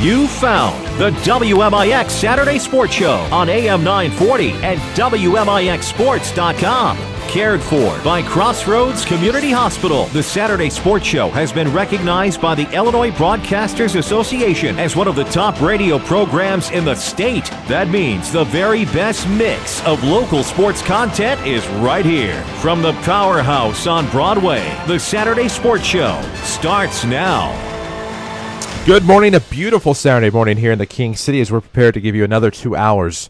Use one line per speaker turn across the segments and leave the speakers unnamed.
You found the WMIX Saturday Sports Show on AM 940 and WMIXSports.com. Cared for by Crossroads Community Hospital. The Saturday Sports Show has been recognized by the Illinois Broadcasters Association as one of the top radio programs in the state. That means the very best mix of local sports content is right here. From the powerhouse on Broadway, the Saturday Sports Show starts now.
Good morning, a beautiful Saturday morning here in the King City as we're prepared to give you another 2 hours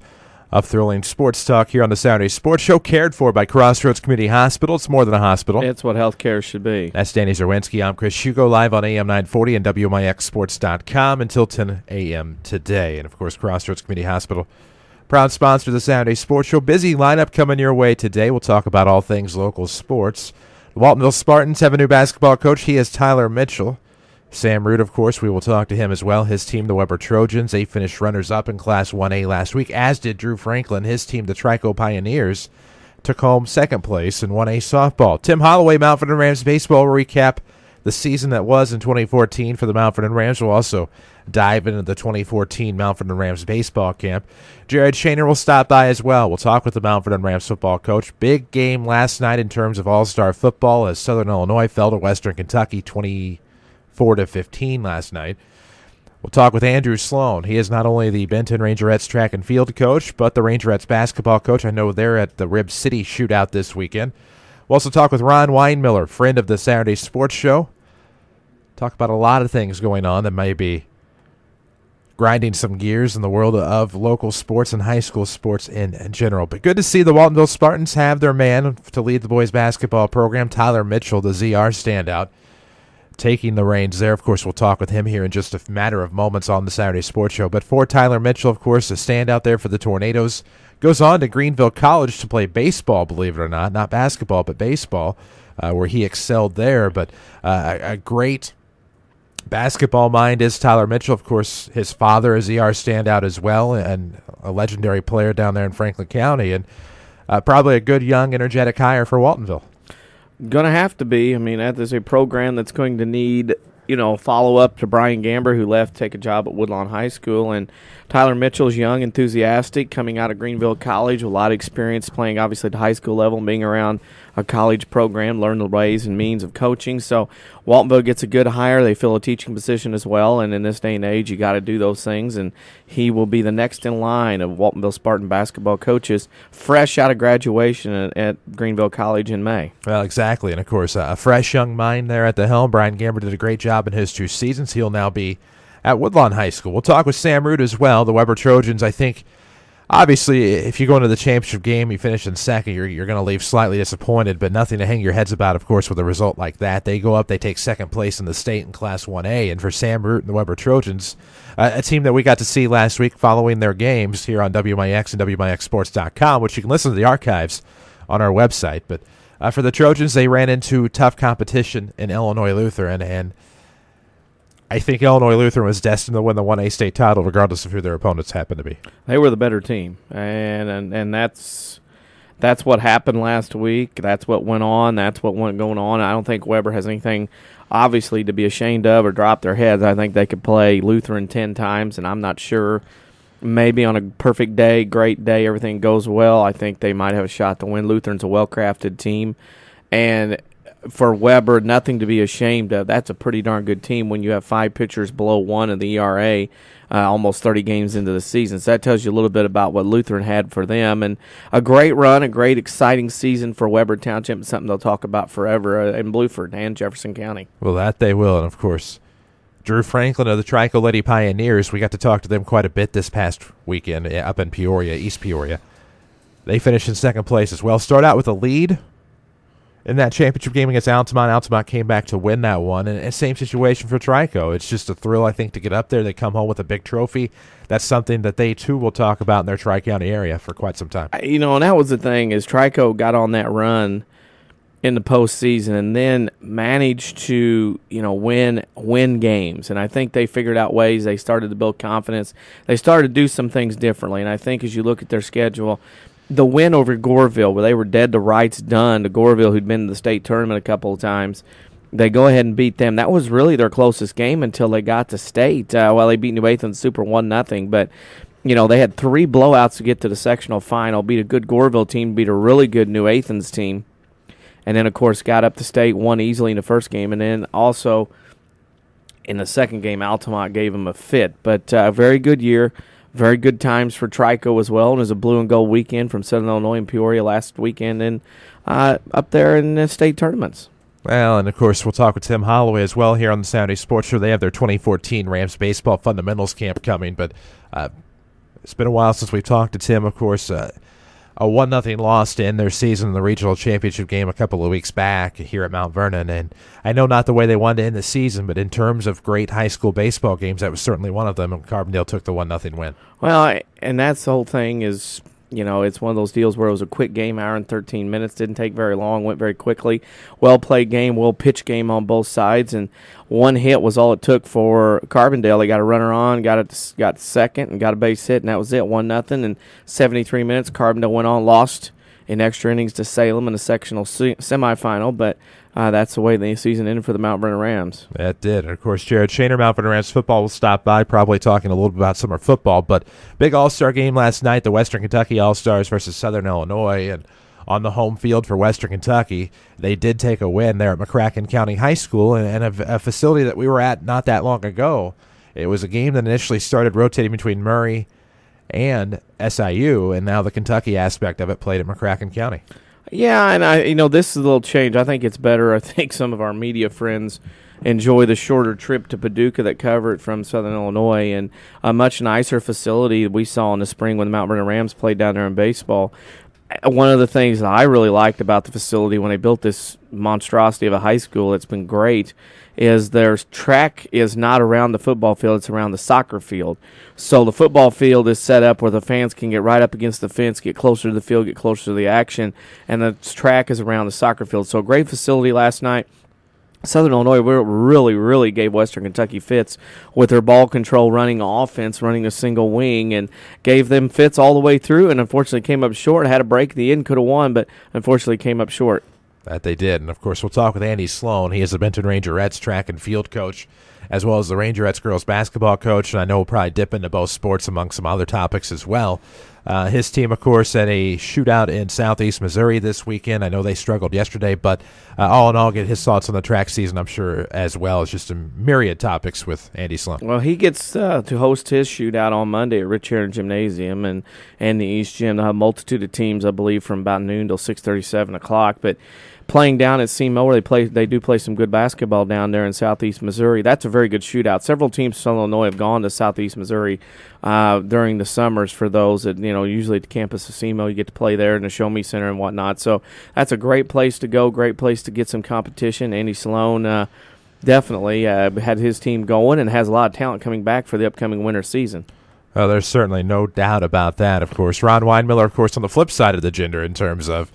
of thrilling sports talk here on the Saturday Sports Show, cared for by Crossroads Community Hospital. It's more than a hospital.
It's what healthcare should be.
That's Danny Zerwinski. I'm Chris Hugo, live on AM 940 and WMIXSports.com until 10 a.m. today. And, of course, Crossroads Community Hospital, proud sponsor of the Saturday Sports Show. Busy lineup coming your way today. We'll talk about all things local sports. The Waltonville Spartans have a new basketball coach. He is Tyler Mitchell. Sam Root, of course, we will talk to him as well. His team, the Weber Trojans, they finished runners-up in Class 1A last week, as did Drew Franklin. His team, the Trico Pioneers, took home second place in 1A softball. Tim Holloway, Mount Vernon Rams baseball, will recap the season that was in 2014 for the Mount Vernon Rams. We'll also dive into the 2014 Mount Vernon Rams baseball camp. Jared Shaner will stop by as well. We'll talk with the Mount Vernon Rams football coach. Big game last night in terms of all-star football as Southern Illinois fell to Western Kentucky 24-15 last night. We'll talk with Andrew Sloan. He is not only the Benton Rangerettes track and field coach, but the Rangerettes basketball coach. I know they're at the Rib City shootout this weekend. We'll also talk with Ron Weinmiller, friend of the Saturday Sports Show. Talk about a lot of things going on that may be grinding some gears in the world of local sports and high school sports in general. But good to see the Waltonville Spartans have their man to lead the boys basketball program, Tyler Mitchell, the ZR standout, taking the reins there. Of course, we'll talk with him here in just a matter of moments on the Saturday Sports Show. But for Tyler Mitchell, of course, a standout there for the Tornadoes, goes on to Greenville College to play baseball, believe it or not basketball, but baseball, where he excelled there. But a great basketball mind is Tyler Mitchell. Of course, his father is ER standout as well, and a legendary player down there in Franklin County, and probably a good, young, energetic hire for Waltonville.
Going to have to be. I mean, that is a program that's going to need, follow-up to Brian Gamber, who left to take a job at Woodlawn High School. And Tyler Mitchell's young, enthusiastic, coming out of Greenville College with a lot of experience playing, obviously, at the high school level, being around a college program, learn the ways and means of coaching. So Waltonville gets a good hire. They fill a teaching position as well. And in this day and age, you got to do those things. And he will be the next in line of Waltonville Spartan basketball coaches, fresh out of graduation at Greenville College in May.
Well, exactly. And, of course, a fresh young mind there at the helm. Brian Gamber did a great job in his 2 seasons. He'll now be at Woodlawn High School. We'll talk with Sam Root as well. The Weber Trojans, I think, obviously, if you go into the championship game, you finish in second, you're going to leave slightly disappointed, but nothing to hang your heads about, of course, with a result like that. They go up, they take second place in the state in Class 1A, and for Sam Root and the Weber Trojans, a team that we got to see last week following their games here on WMIX and WMIXSports.com, which you can listen to the archives on our website. But for the Trojans, they ran into tough competition in Illinois Lutheran, and I think Illinois Lutheran was destined to win the 1A state title regardless of who their opponents happened to be.
They were the better team, and that's what happened last week. That's what went on. That's what went going on. I don't think Weber has anything, obviously, to be ashamed of or drop their heads. I think they could play Lutheran 10 times, and I'm not sure. Maybe on a perfect day, great day, everything goes well, I think they might have a shot to win. Lutheran's a well-crafted team, and for Weber, nothing to be ashamed of. That's a pretty darn good team when you have 5 pitchers below 1 in the ERA, almost 30 games into the season. So that tells you a little bit about what Lutheran had for them. And a great run, a great exciting season for Weber Township, and something they'll talk about forever in Blueford and Jefferson County.
Well, that they will. And, of course, Drew Franklin of the Trico Lady Pioneers, we got to talk to them quite a bit this past weekend up in Peoria, East Peoria. They finished in second place as well. Start out with a lead in that championship game against Altamont. Altamont came back to win that one. And same situation for Trico. It's just a thrill, I think, to get up there. They come home with a big trophy. That's something that they, too, will talk about in their Tri-County area for quite some time.
And that was the thing, is Trico got on that run in the postseason and then managed to, win games. And I think they figured out ways. They started to build confidence. They started to do some things differently. And I think as you look at their schedule, the win over Goreville, where they were dead to rights done to Goreville, who'd been in the state tournament a couple of times, They go ahead and beat them. That was really their closest game until they got to state. They beat New Athens Super 1-0, but they had 3 blowouts to get to the sectional final. Beat a good Goreville team, beat a really good New Athens team, and then of course got up to state, won easily in the first game, and then also in the second game, Altamont gave them a fit. But a very good year, very good times for Trico as well. And it was a blue and gold weekend from Southern Illinois and Peoria last weekend, and up there in the state tournaments.
Well, and of course, we'll talk with Tim Holloway as well here on the Saturday Sports Show. They have their 2014 Rams Baseball Fundamentals Camp coming, but it's been a while since we've talked to Tim. Of course, a 1-0 loss to end their season in the regional championship game a couple of weeks back here at Mount Vernon. And I know not the way they wanted to end the season, but in terms of great high school baseball games, that was certainly one of them, and Carbondale took the 1-0 win.
Well, and that's the whole thing is, it's one of those deals where it was a quick game, hour and 13 minutes, didn't take very long, went very quickly. Well-played game, well-pitched game on both sides, and one hit was all it took for Carbondale. They got a runner on, got second, and got a base hit, and that was it, 1-0. In 73 minutes, Carbondale went on, lost in extra innings to Salem in the sectional semifinal, but that's the way the season ended for the Mount Vernon Rams.
That did. And, of course, Jared Shaner, Mount Vernon Rams football, will stop by, probably talking a little bit about summer football. But big all-star game last night, the Western Kentucky All-Stars versus Southern Illinois. And on the home field for Western Kentucky, they did take a win there at McCracken County High School, and a facility that we were at not that long ago. It was a game that initially started rotating between Murray and SIU, and now the Kentucky aspect of it played at McCracken County.
Yeah, and this is a little change. I think it's better. I think some of our media friends enjoy the shorter trip to Paducah that cover it from Southern Illinois, and a much nicer facility we saw in the spring when the Mount Vernon Rams played down there in baseball. One of the things that I really liked about the facility when they built this monstrosity of a high school, it's been great, is their track is not around the football field, it's around the soccer field. So the football field is set up where the fans can get right up against the fence, get closer to the field, get closer to the action, and the track is around the soccer field. So a great facility last night. Southern Illinois really, really gave Western Kentucky fits with their ball control, running offense, running a single wing, and gave them fits all the way through, and unfortunately came up short. Had a break at the end, could have won, but unfortunately came up short.
That they did. And, of course, we'll talk with Andy Sloan. He is the Benton Rangerettes track and field coach, as well as the Rangerettes girls basketball coach, and I know we'll probably dip into both sports among some other topics as well. His team, of course, had a shootout in southeast Missouri this weekend. I know they struggled yesterday, but all in all, get his thoughts on the track season, I'm sure, as well as just a myriad topics with Andy Sloan.
Well, he gets to host his shootout on Monday at Rich Heron Gymnasium and the East Gym. They'll have a multitude of teams, I believe, from about noon till 6:30, 7 o'clock. But playing down at Seymour, they do play some good basketball down there in southeast Missouri. That's a very good shootout. Several teams from Illinois have gone to southeast Missouri during the summers for those that, usually at the campus of Seymour, you get to play there in the Show Me Center and whatnot. So that's a great place to go, great place to get some competition. Andy Sloan definitely had his team going and has a lot of talent coming back for the upcoming winter season.
Well, there's certainly no doubt about that, of course. Ron Weinmiller, of course, on the flip side of the gender in terms of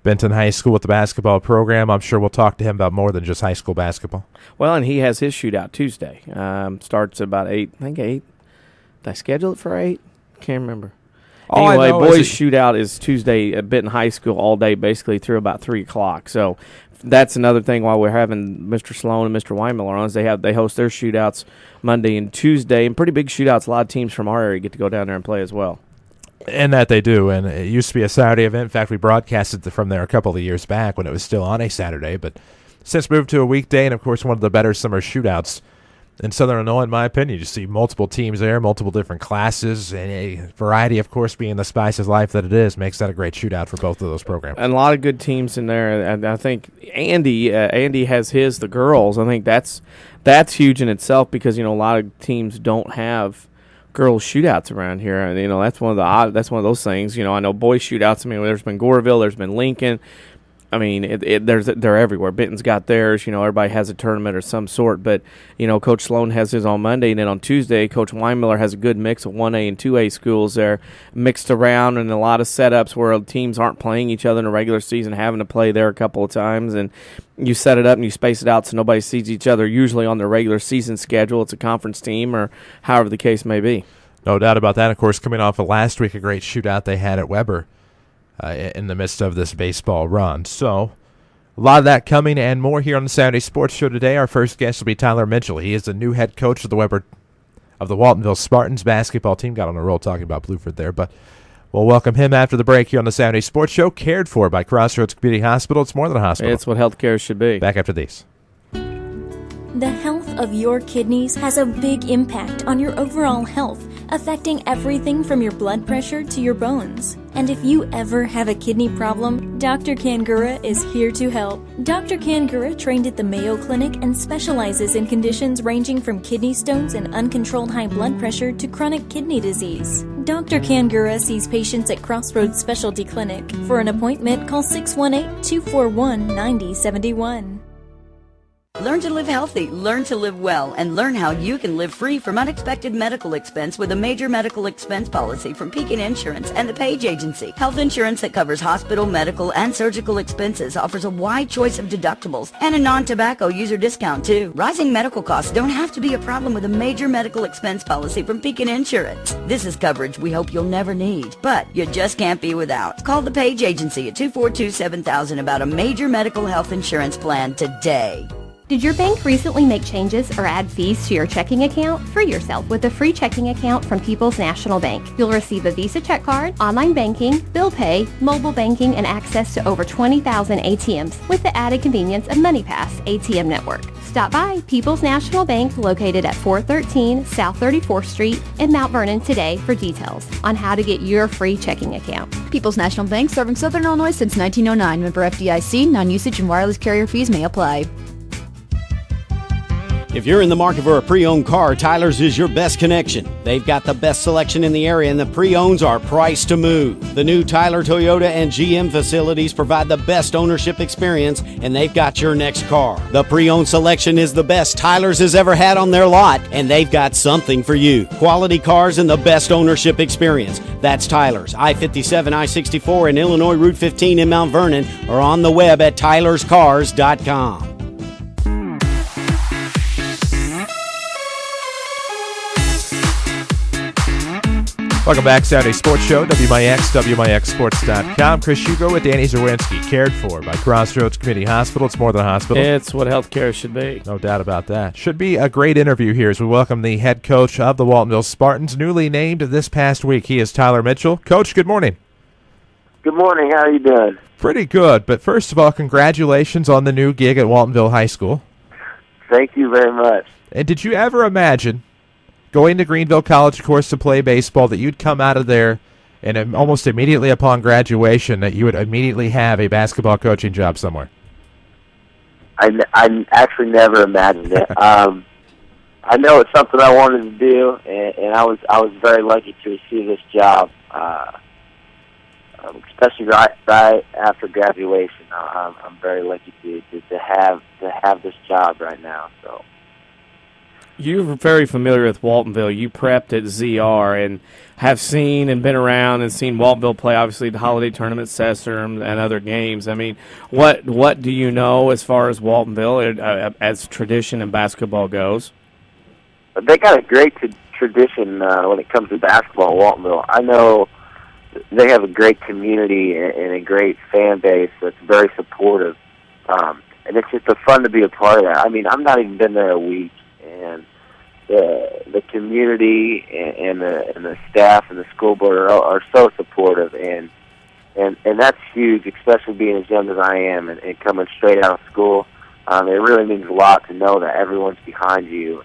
Benton High School with the basketball program. I'm sure we'll talk to him about more than just high school basketball.
Well, and he has his shootout Tuesday. Starts about 8. I think 8. Did I schedule it for 8? Can't remember. Anyway, boys' shootout is Tuesday at Benton High School all day, basically through about 3 o'clock. So that's another thing while we're having Mr. Sloan and Mr. Weinmiller on, is they host their shootouts Monday and Tuesday, and pretty big shootouts. A lot of teams from our area get to go down there and play as well.
And that they do, and it used to be a Saturday event. In fact, we broadcasted from there a couple of years back when it was still on a Saturday, but since moved to a weekday, and of course one of the better summer shootouts in Southern Illinois, in my opinion. You see multiple teams there, multiple different classes, and a variety, of course, being the spice of life that it is, makes that a great shootout for both of those programs.
And a lot of good teams in there, and I think Andy has the girls. I think that's huge in itself because, a lot of teams don't have girls shootouts around here, and that's one of those things. I know boys shootouts. I mean, there's been Goreville, there's been Lincoln. I mean, they're everywhere. Benton's got theirs. Everybody has a tournament of some sort. But Coach Sloan has his on Monday, and then on Tuesday, Coach Weinmiller has a good mix of 1A and 2A schools there mixed around, and a lot of setups where teams aren't playing each other in the regular season, having to play there a couple of times, and you set it up and you space it out so nobody sees each other. Usually on their regular season schedule, it's a conference team or however the case may be.
No doubt about that. Of course, coming off of last week, a great shootout they had at Weber in the midst of this baseball run. So A lot of that coming and more here on the Saturday Sports Show today. Our first guest will be Tyler Mitchell. He is the new head coach of the Waltonville Spartans basketball team. Got on a roll talking about Blueford there, but we'll welcome him after the break here on the Saturday Sports Show, cared for by Crossroads Community Hospital. It's more than a hospital.
It's what healthcare should be.
Back after these.
The health of your kidneys has a big impact on your overall health, affecting everything from your blood pressure to your bones. And if you ever have a kidney problem, Dr. Kangura is here to help. Dr. Kangura trained at the Mayo Clinic and specializes in conditions ranging from kidney stones and uncontrolled high blood pressure to chronic kidney disease. Dr. Kangura sees patients at Crossroads Specialty Clinic. For an appointment, call 618-241-9071.
Learn to live healthy, learn to live well, and learn how you can live free from unexpected medical expense with a major medical expense policy from Pekin Insurance and the Page Agency. Health insurance that covers hospital, medical, and surgical expenses offers a wide choice of deductibles and a non-tobacco user discount too. Rising medical costs don't have to be a problem with a major medical expense policy from Pekin Insurance. This is coverage we hope you'll never need, but you just can't be without. Call the Page Agency at 242-7000 about a major medical health insurance plan today.
Did your bank recently make changes or add fees to your checking account? Free yourself with a free checking account from People's National Bank. You'll receive a Visa check card, online banking, bill pay, mobile banking, and access to over 20,000 ATMs with the added convenience of MoneyPass ATM network. Stop by People's National Bank located at 413 South 34th Street in Mount Vernon today for details on how to get your free checking account.
People's National Bank, serving Southern Illinois since 1909. Member FDIC. Non-usage and wireless carrier fees may apply.
If you're in the market for a pre-owned car, Tyler's is your best connection. They've got the best selection in the area, and the pre-owns are priced to move. The new Tyler Toyota and GM facilities provide the best ownership experience, and they've got your next car. The pre-owned selection is the best Tyler's has ever had on their lot, and they've got something for you. Quality cars and the best ownership experience. That's Tyler's. I-57, I-64, and Illinois Route 15 in Mount Vernon, or on the web at tylerscars.com.
Welcome back, Saturday Sports Show, WMIX, WMIXsports.com. Chris Hugo with Danny Zawinski, cared for by Crossroads Community Hospital. It's more than a hospital.
It's what healthcare should be.
No doubt about that. Should be a great interview here as we welcome the head coach of the Waltonville Spartans, newly named this past week. He is Tyler Mitchell. Coach, good morning.
Good morning. How are you doing?
Pretty good. But first of all, congratulations on the new gig at Waltonville High School.
Thank you very much.
And did you ever imagine going to Greenville College, of course, to play baseball, that you'd come out of there and almost immediately upon graduation that you would immediately have a basketball coaching job somewhere?
I actually never imagined it. I know it's something I wanted to do, and I was very lucky to receive this job, especially right after graduation. I'm very lucky to have this job right now. So.
You're very familiar with Waltonville. You prepped at ZR and have seen and been around and seen Waltonville play, obviously, the holiday tournament, Sesser, and other games. I mean, what do you know as far as Waltonville as tradition in basketball goes?
They got a great tradition when it comes to basketball in Waltonville. I know they have a great community and a great fan base that's very supportive. And it's just fun to be a part of that. I mean, I've not even been there a week. And the community and the staff and the school board are so supportive, and that's huge, especially being as young as I am and coming straight out of school. It really means a lot to know that everyone's behind you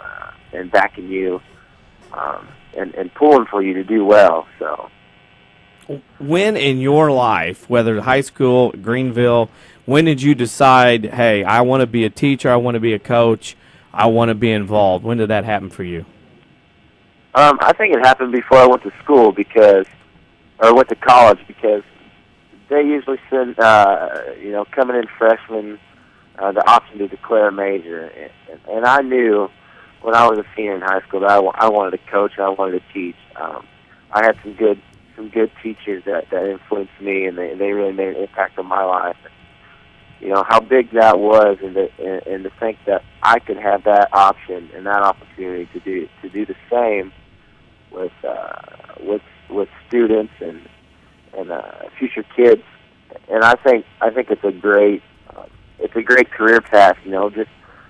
and backing you and pulling for you to do well. So,
when in your life, whether high school, Greenville, when did you decide, hey, I want to be a teacher, I want to be a coach, I want to be involved? When did that happen for you?
I think it happened before I went to school went to college, because they usually send, coming in freshmen, the option to declare a major. And I knew when I was a senior in high school that I wanted to coach and I wanted to teach. I had some good teachers that influenced me, and they really made an impact on my life. You know how big that was, and to think that I could have that option and that opportunity to do the same with students and future kids, and I think it's a great it's a great career path.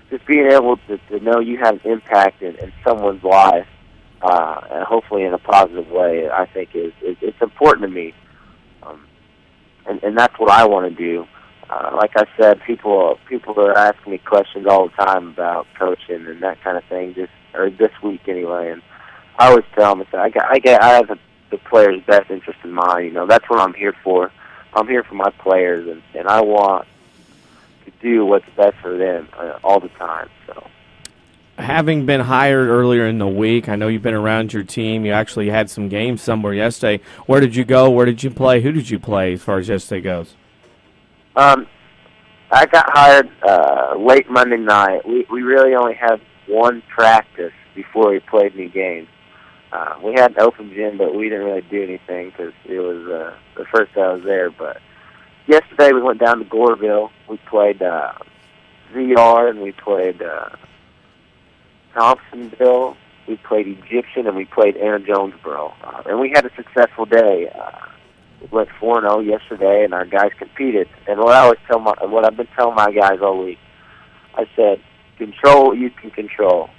Just being able to know you have an impact in someone's life, and hopefully in a positive way, I think it's important to me, and that's what I want to do. Like I said, people are asking me questions all the time about coaching and that kind of thing. Or this week anyway, and I always tell them, I have the players' best interest in mind. That's what I'm here for. I'm here for my players, and I want to do what's best for them all the time. So,
having been hired earlier in the week, I know you've been around your team. You actually had some games somewhere yesterday. Where did you go? Where did you play? Who did you play as far as yesterday goes?
I got hired late Monday night. We really only had one practice before we played any games. We had an open gym, but we didn't really do anything because it was the first day I was there. But yesterday we went down to Goreville. We played ZR, and we played Thompsonville. We played Egyptian, and we played Anna Jonesboro. And we had a successful day. We went 4-0 yesterday, and our guys competed. And what I've been telling my guys all week, I said, control what you can control.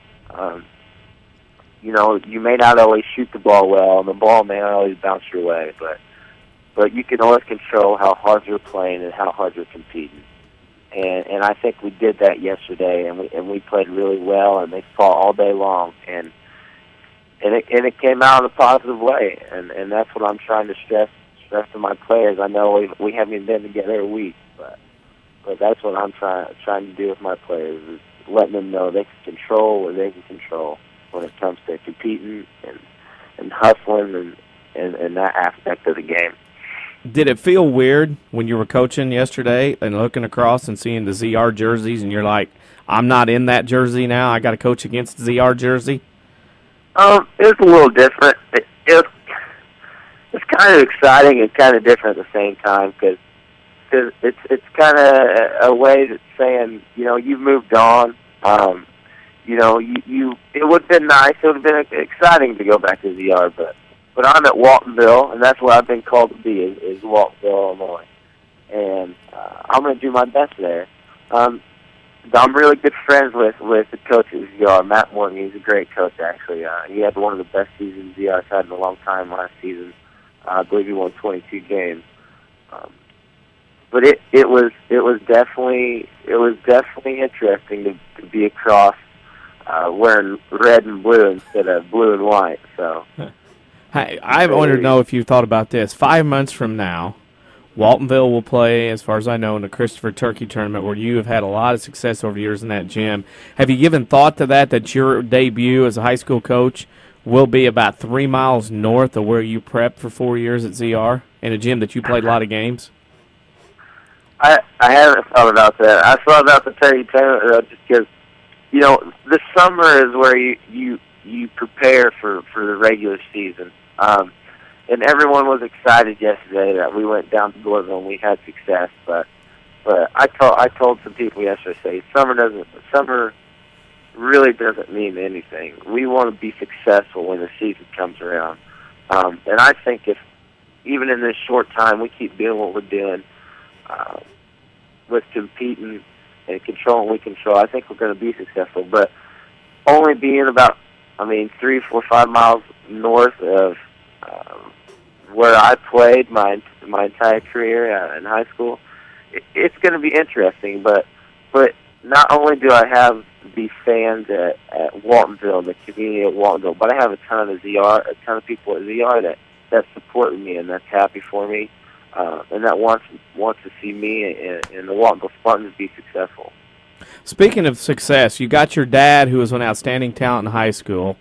You may not always shoot the ball well, and the ball may not always bounce your way, but you can always control how hard you're playing and how hard you're competing. And I think we did that yesterday, and we played really well, and they fought all day long, and it came out in a positive way, and that's what I'm trying to stress to my players. I know we haven't been together a week, but that's what I'm trying to do with my players, is letting them know they can control what they can control when it comes to competing and hustling and that aspect of the game.
Did it feel weird when you were coaching yesterday and looking across and seeing the ZR jerseys, and you're like, I'm not in that jersey now, I got to coach against the ZR jersey?
It was a little different. It's kind of exciting and kind of different at the same time, because it's kind of a way that's saying, you've moved on. It would have been nice. It would have been exciting to go back to ZR, but I'm at Waltonville, and that's what I've been called to be, is Waltonville, Illinois. And I'm going to do my best there. I'm really good friends with the coach at ZR, Matt Morgan. He's a great coach, actually. He had one of the best seasons ZR's had in a long time last season. I believe he won 22 games. But it was definitely interesting to be across wearing red and blue instead of blue and white. So,
hey, I wanted to know if you thought about this. 5 months from now, Waltonville will play, as far as I know, in the Christopher Turkey Tournament, where you have had a lot of success over the years in that gym. Have you given thought to that your debut as a high school coach will be about 3 miles north of where you prepped for 4 years at ZR, in a gym that you played a lot of games?
I haven't thought about that. I thought about the Turkey Tournament just because, the summer is where you prepare for the regular season. And everyone was excited yesterday that we went down to Goreville and we had success. But I told some people yesterday, summer really doesn't mean anything. We want to be successful when the season comes around. And I think if even in this short time we keep doing what we're doing, with competing and controlling what we control, I think we're going to be successful. But only being about, 3, 4, 5 miles north of where I played my entire career in high school, it's going to be interesting. But not only do I have these fans at Waltonville, the community at Waltonville, but I have a ton of people at ZR that support me and that's happy for me. And that wants to see me and the Waltonville Spartans be successful.
Speaking of success, you got your dad, who was an outstanding talent in high school.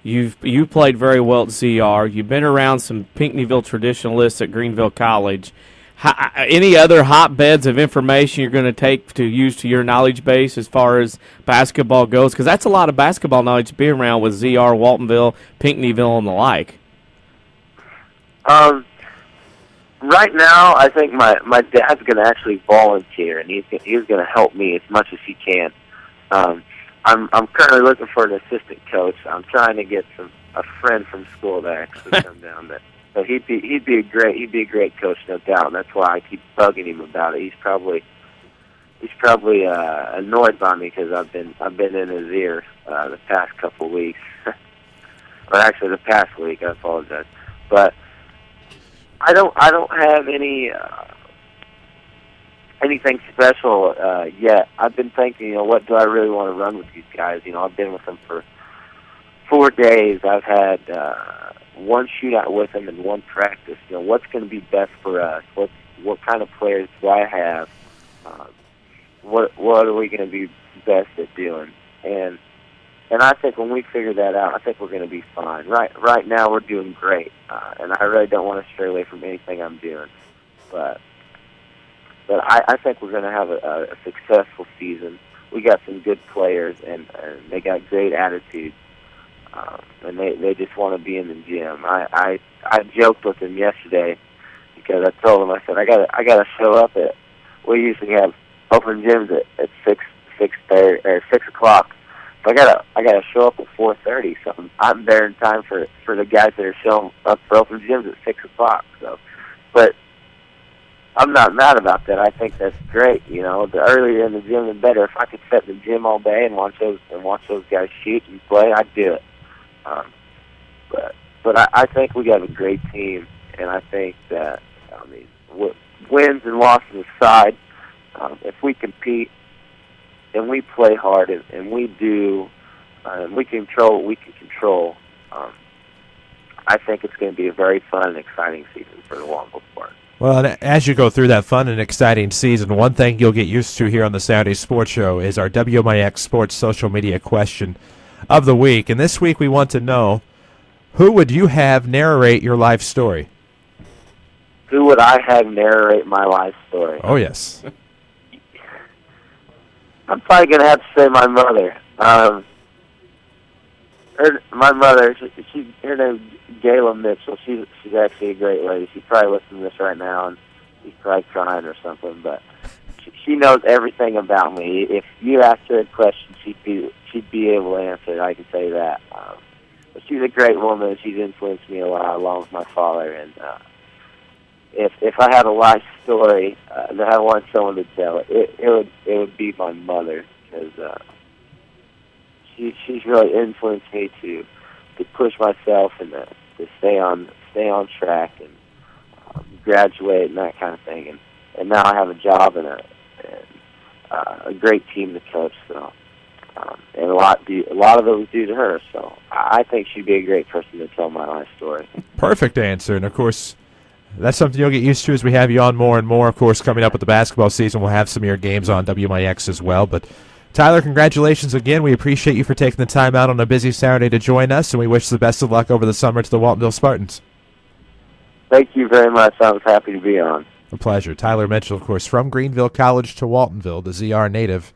You played very well at ZR. You've been around some Pinckneyville traditionalists at Greenville College. Any other hotbeds of information you're going to take to use to your knowledge base as far as basketball goes? Because that's a lot of basketball knowledge to be around with ZR, Waltonville, Pinckneyville, and the like.
Right now, I think my dad's going to actually volunteer, and he's going to help me as much as he can. I'm currently looking for an assistant coach. I'm trying to get a friend from school to actually come down there. So he'd be a great coach, no doubt. And that's why I keep bugging him about it. he's probably annoyed by me because I've been in his ear the past couple weeks, or actually the past week. I apologize, but I don't have anything special yet. I've been thinking, what do I really want to run with these guys? I've been with them for 4 days. I've had one shootout with them and one practice. What's going to be best for us? What kind of players do I have? What are we going to be best at doing? And I think when we figure that out, I think we're going to be fine. Right now we're doing great, and I really don't want to stray away from anything I'm doing. But I think we're going to have a successful season. We got some good players, and they got great attitudes, and they just want to be in the gym. I joked with them yesterday because I told them, I said, I got to show up at. We usually have open gyms at 6:30 or 6 o'clock. So I gotta show up at 4:30. So I'm there in time for the guys that are showing up for open gyms at 6 o'clock. So, but I'm not mad about that. I think that's great. The earlier in the gym, the better. If I could sit in the gym all day and watch those guys shoot and play, I'd do it. But I think we got a great team, and I think that wins and losses aside, if we compete and we play hard and we do, and we control what we can control, I think it's going to be a very fun and exciting season for the Waltonville Spartans.
Well, and as you go through that fun and exciting season, one thing you'll get used to here on the Saturday Sports Show is our WMIX Sports social media question of the week. And this week we want to know, who would you have narrate your life story?
Who would I have narrate my life story?
Oh, yes.
I'm probably going to have to say my mother. My mother, her name's Gayla Mitchell. She's actually a great lady. She's probably listening to this right now, and she's probably crying or something. But she knows everything about me. If you asked her a question, she'd be able to answer it. I can say that. But she's a great woman. She's influenced me a lot, along with my father. And if I had a life story that I want someone to tell, it would be my mother, because she's really influenced me to push myself and to stay on track and graduate and that kind of thing. And now I have a job and a great team to coach. So and a lot of it was due to her. So I think she'd be a great person to tell my life story. Perfect answer. And of course, that's something you'll get used to as we have you on more and more. Of course, coming up with the basketball season, we'll have some of your games on WMIX as well. But Tyler, congratulations again. We appreciate you for taking the time out on a busy Saturday to join us, and we wish the best of luck over the summer to the Waltonville Spartans. Thank you very much. I was happy to be on. A pleasure. Tyler Mitchell, of course, from Greenville College to Waltonville, the ZR native,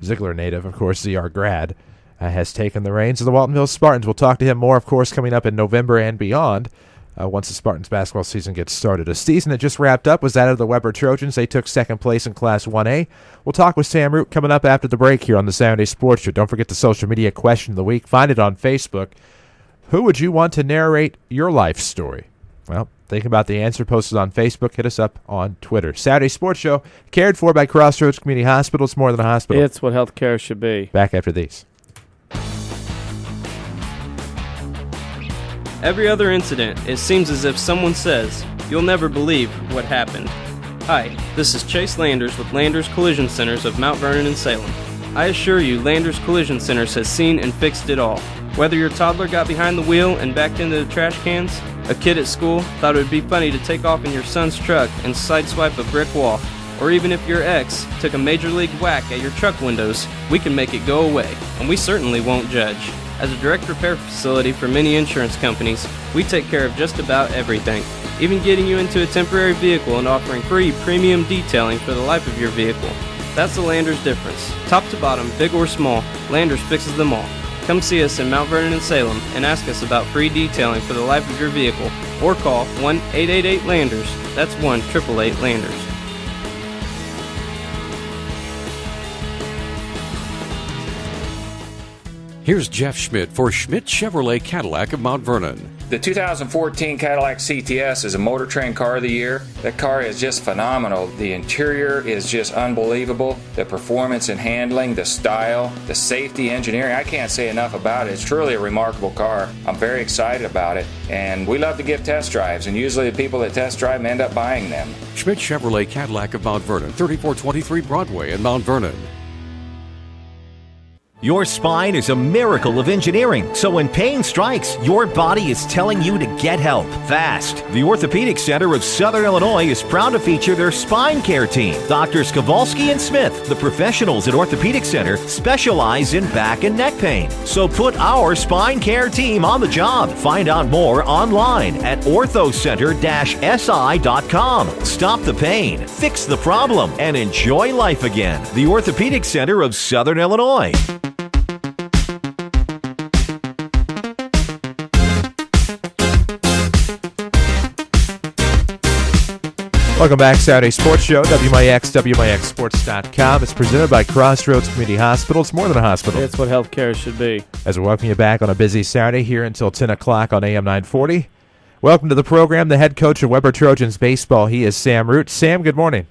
Ziegler native, of course, ZR grad, has taken the reins of the Waltonville Spartans. We'll talk to him more, of course, coming up in November and beyond. Once the Spartans basketball season gets started. A season that just wrapped up was that of the Weber Trojans. They took second place in Class 1A. We'll talk with Sam Root coming up after the break here on the Saturday Sports Show. Don't forget the social media question of the week. Find it on Facebook. Who would you want to narrate your life story? Well, think about the answer posted on Facebook. Hit us up on Twitter. Saturday Sports Show, cared for by Crossroads Community Hospital. It's more than a hospital.
It's what healthcare should be.
Back after these.
Every other incident, it seems as if someone says, "You'll never believe what happened." Hi, this is Chase Landers with Landers Collision Centers of Mount Vernon and Salem. I assure you, Landers Collision Centers has seen and fixed it all. Whether your toddler got behind the wheel and backed into the trash cans, a kid at school thought it would be funny to take off in your son's truck and sideswipe a brick wall, or even if your ex took a major league whack at your truck windows, we can make it go away, and we certainly won't judge. As a direct repair facility for many insurance companies, we take care of just about everything, even getting you into a temporary vehicle and offering free premium detailing for the life of your vehicle. That's the Landers difference. Top to bottom, big or small, Landers fixes them all. Come see us in Mount Vernon and Salem and ask us about free detailing for the life of your vehicle, or call 1-888-LANDERS. That's 1-888-LANDERS.
Here's Jeff Schmidt for Schmidt Chevrolet Cadillac of Mount Vernon. The 2014 Cadillac CTS is a Motor Trend Car of the Year. That car is just phenomenal. The interior is just unbelievable. The performance and handling, the style, the safety, engineering, I can't say enough about it. It's truly a remarkable car. I'm very excited about it, and we love to give test drives, and usually the people that test drive them end up buying them.
Schmidt Chevrolet Cadillac of Mount Vernon, 3423 Broadway in Mount Vernon.
Your spine is a miracle of engineering, so when pain strikes, your body is telling you to get help fast. The Orthopedic Center of Southern Illinois is proud to feature their spine care team. Doctors Kowalski and Smith, the professionals at Orthopedic Center, specialize in back and neck pain. So put our spine care team on the job. Find out more online at orthocenter-si.com. Stop the pain, fix the problem, and enjoy life again. The Orthopedic Center of Southern Illinois.
Welcome back, Saturday Sports Show, WMIX, WMIXSports.com. It's presented by Crossroads Community Hospital. It's more than a hospital.
It's what healthcare should be.
As we welcome you back on a busy Saturday here until 10 o'clock on AM 940. Welcome to the program, the head coach of Weber Trojans baseball. He is Sam Root. Sam, good morning.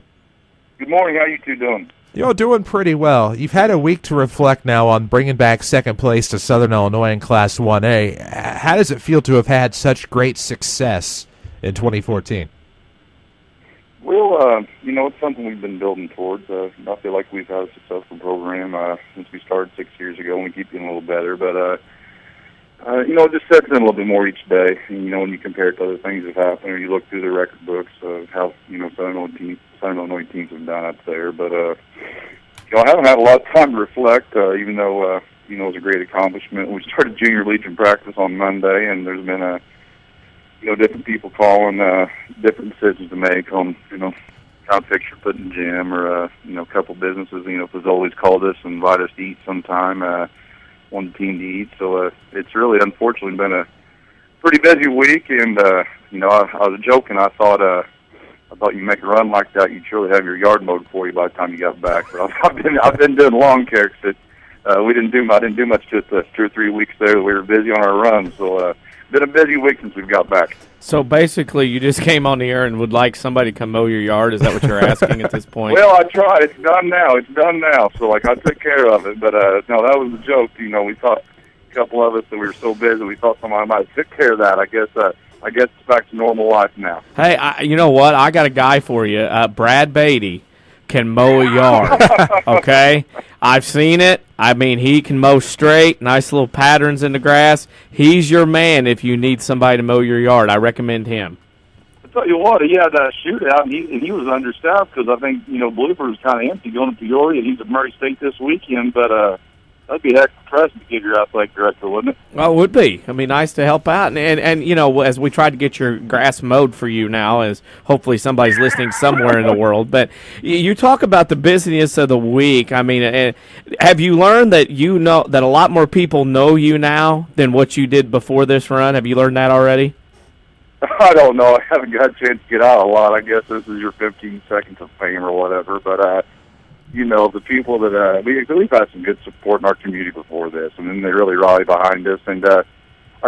Good morning. How you two doing?
Doing pretty well. You've had a week to reflect now on bringing back second place to Southern Illinois in Class 1A. How does it feel to have had such great success in 2014?
Well, it's something we've been building towards. I feel like we've had a successful program since we started 6 years ago, and we keep getting a little better. But, it just sets in a little bit more each day. And, when you compare it to other things that have happened, or you look through the record books of how, Southern Illinois teams have done up there. But, I haven't had a lot of time to reflect, even though, it was a great accomplishment. We started Junior Legion practice on Monday, and there's been different people calling, different decisions to make on, how to fix your put in the gym, or, a couple businesses, Fazoli's called us and invited us to eat sometime, one team to eat. So, it's really, unfortunately, been a pretty busy week. And, I was joking. I thought you make a run like that, you'd surely have your yard mowed for you by the time you got back. But I've been doing lawn care because I didn't do much just 2 or 3 weeks there. We were busy on our run. So, been a busy week since we've got back.
So basically, you just came on the air and would like somebody to come mow your yard? Is that what you're asking at this point?
Well, I tried. It's done now. So, I took care of it. But, no, that was a joke. We thought, a couple of us, that we were so busy, we thought somebody might have took care of that. I guess it's back to normal life now.
Hey, you know what? I got a guy for you. Brad Beatty can mow a yard, okay? I've seen it. I mean, he can mow straight, nice little patterns in the grass. He's your man if you need somebody to mow your yard. I recommend him.
I tell you what, he had that shootout, and he was understaffed because I think, Blooper was kind of empty going to Peoria. He's at Murray State this weekend, but that'd be heck depressing to give your athletic director, wouldn't it?
Well, it would be. I mean, nice to help out. And as we try to get your grass mowed for you now, as hopefully somebody's listening somewhere in the world. But you talk about the busyness of the week. I mean, have you learned that that a lot more people know you now than what you did before this run? Have you learned that already?
I don't know. I haven't got a chance to get out a lot. I guess this is your 15 seconds of fame or whatever. But, the people that we've had some good support in our community before this, and then they really rallied behind us. And I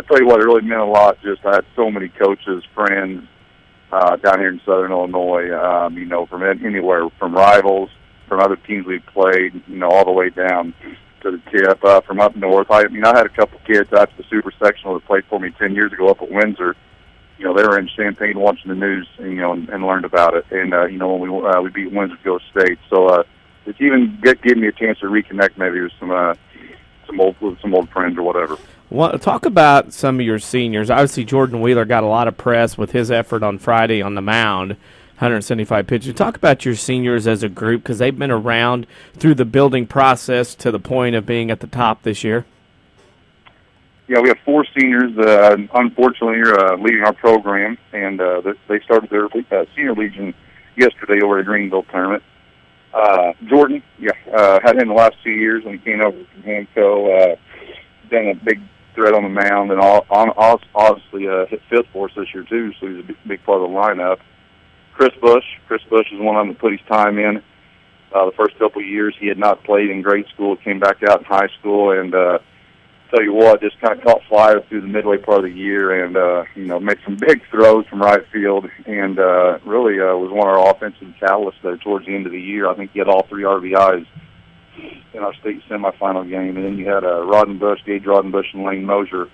tell you what, it really meant a lot. Just I had so many coaches, friends down here in Southern Illinois. From anywhere, from rivals, from other teams we've played, all the way down to the tip from up north. I had a couple kids after the super sectional that played for me 10 years ago up at Windsor. They were in Champaign watching the news, and learned about it. And when we beat Windsor State, so. It's even gave me a chance to reconnect maybe with some old friends or whatever.
Well, talk about some of your seniors. Obviously, Jordan Wheeler got a lot of press with his effort on Friday on the mound, 175 pitches. Talk about your seniors as a group because they've been around through the building process to the point of being at the top this year.
Yeah, we have 4 seniors, unfortunately, are leading our program, and they started their senior legion yesterday over at Greenville tournament. Jordan, had him the last 2 years when he came over from Hanco, done a big threat on the mound, and obviously hit fifth for us this year too, so he's a big part of the lineup. Chris Bush is one of them that put his time in. The first couple of years he had not played in grade school, came back out in high school, and tell you what, just kind of caught fire through the midway part of the year and, made some big throws from right field and really was one of our offensive catalysts there towards the end of the year. I think he had all 3 RBIs in our state semifinal game. And then you had Gage Roddenbush, and Lane Mosier,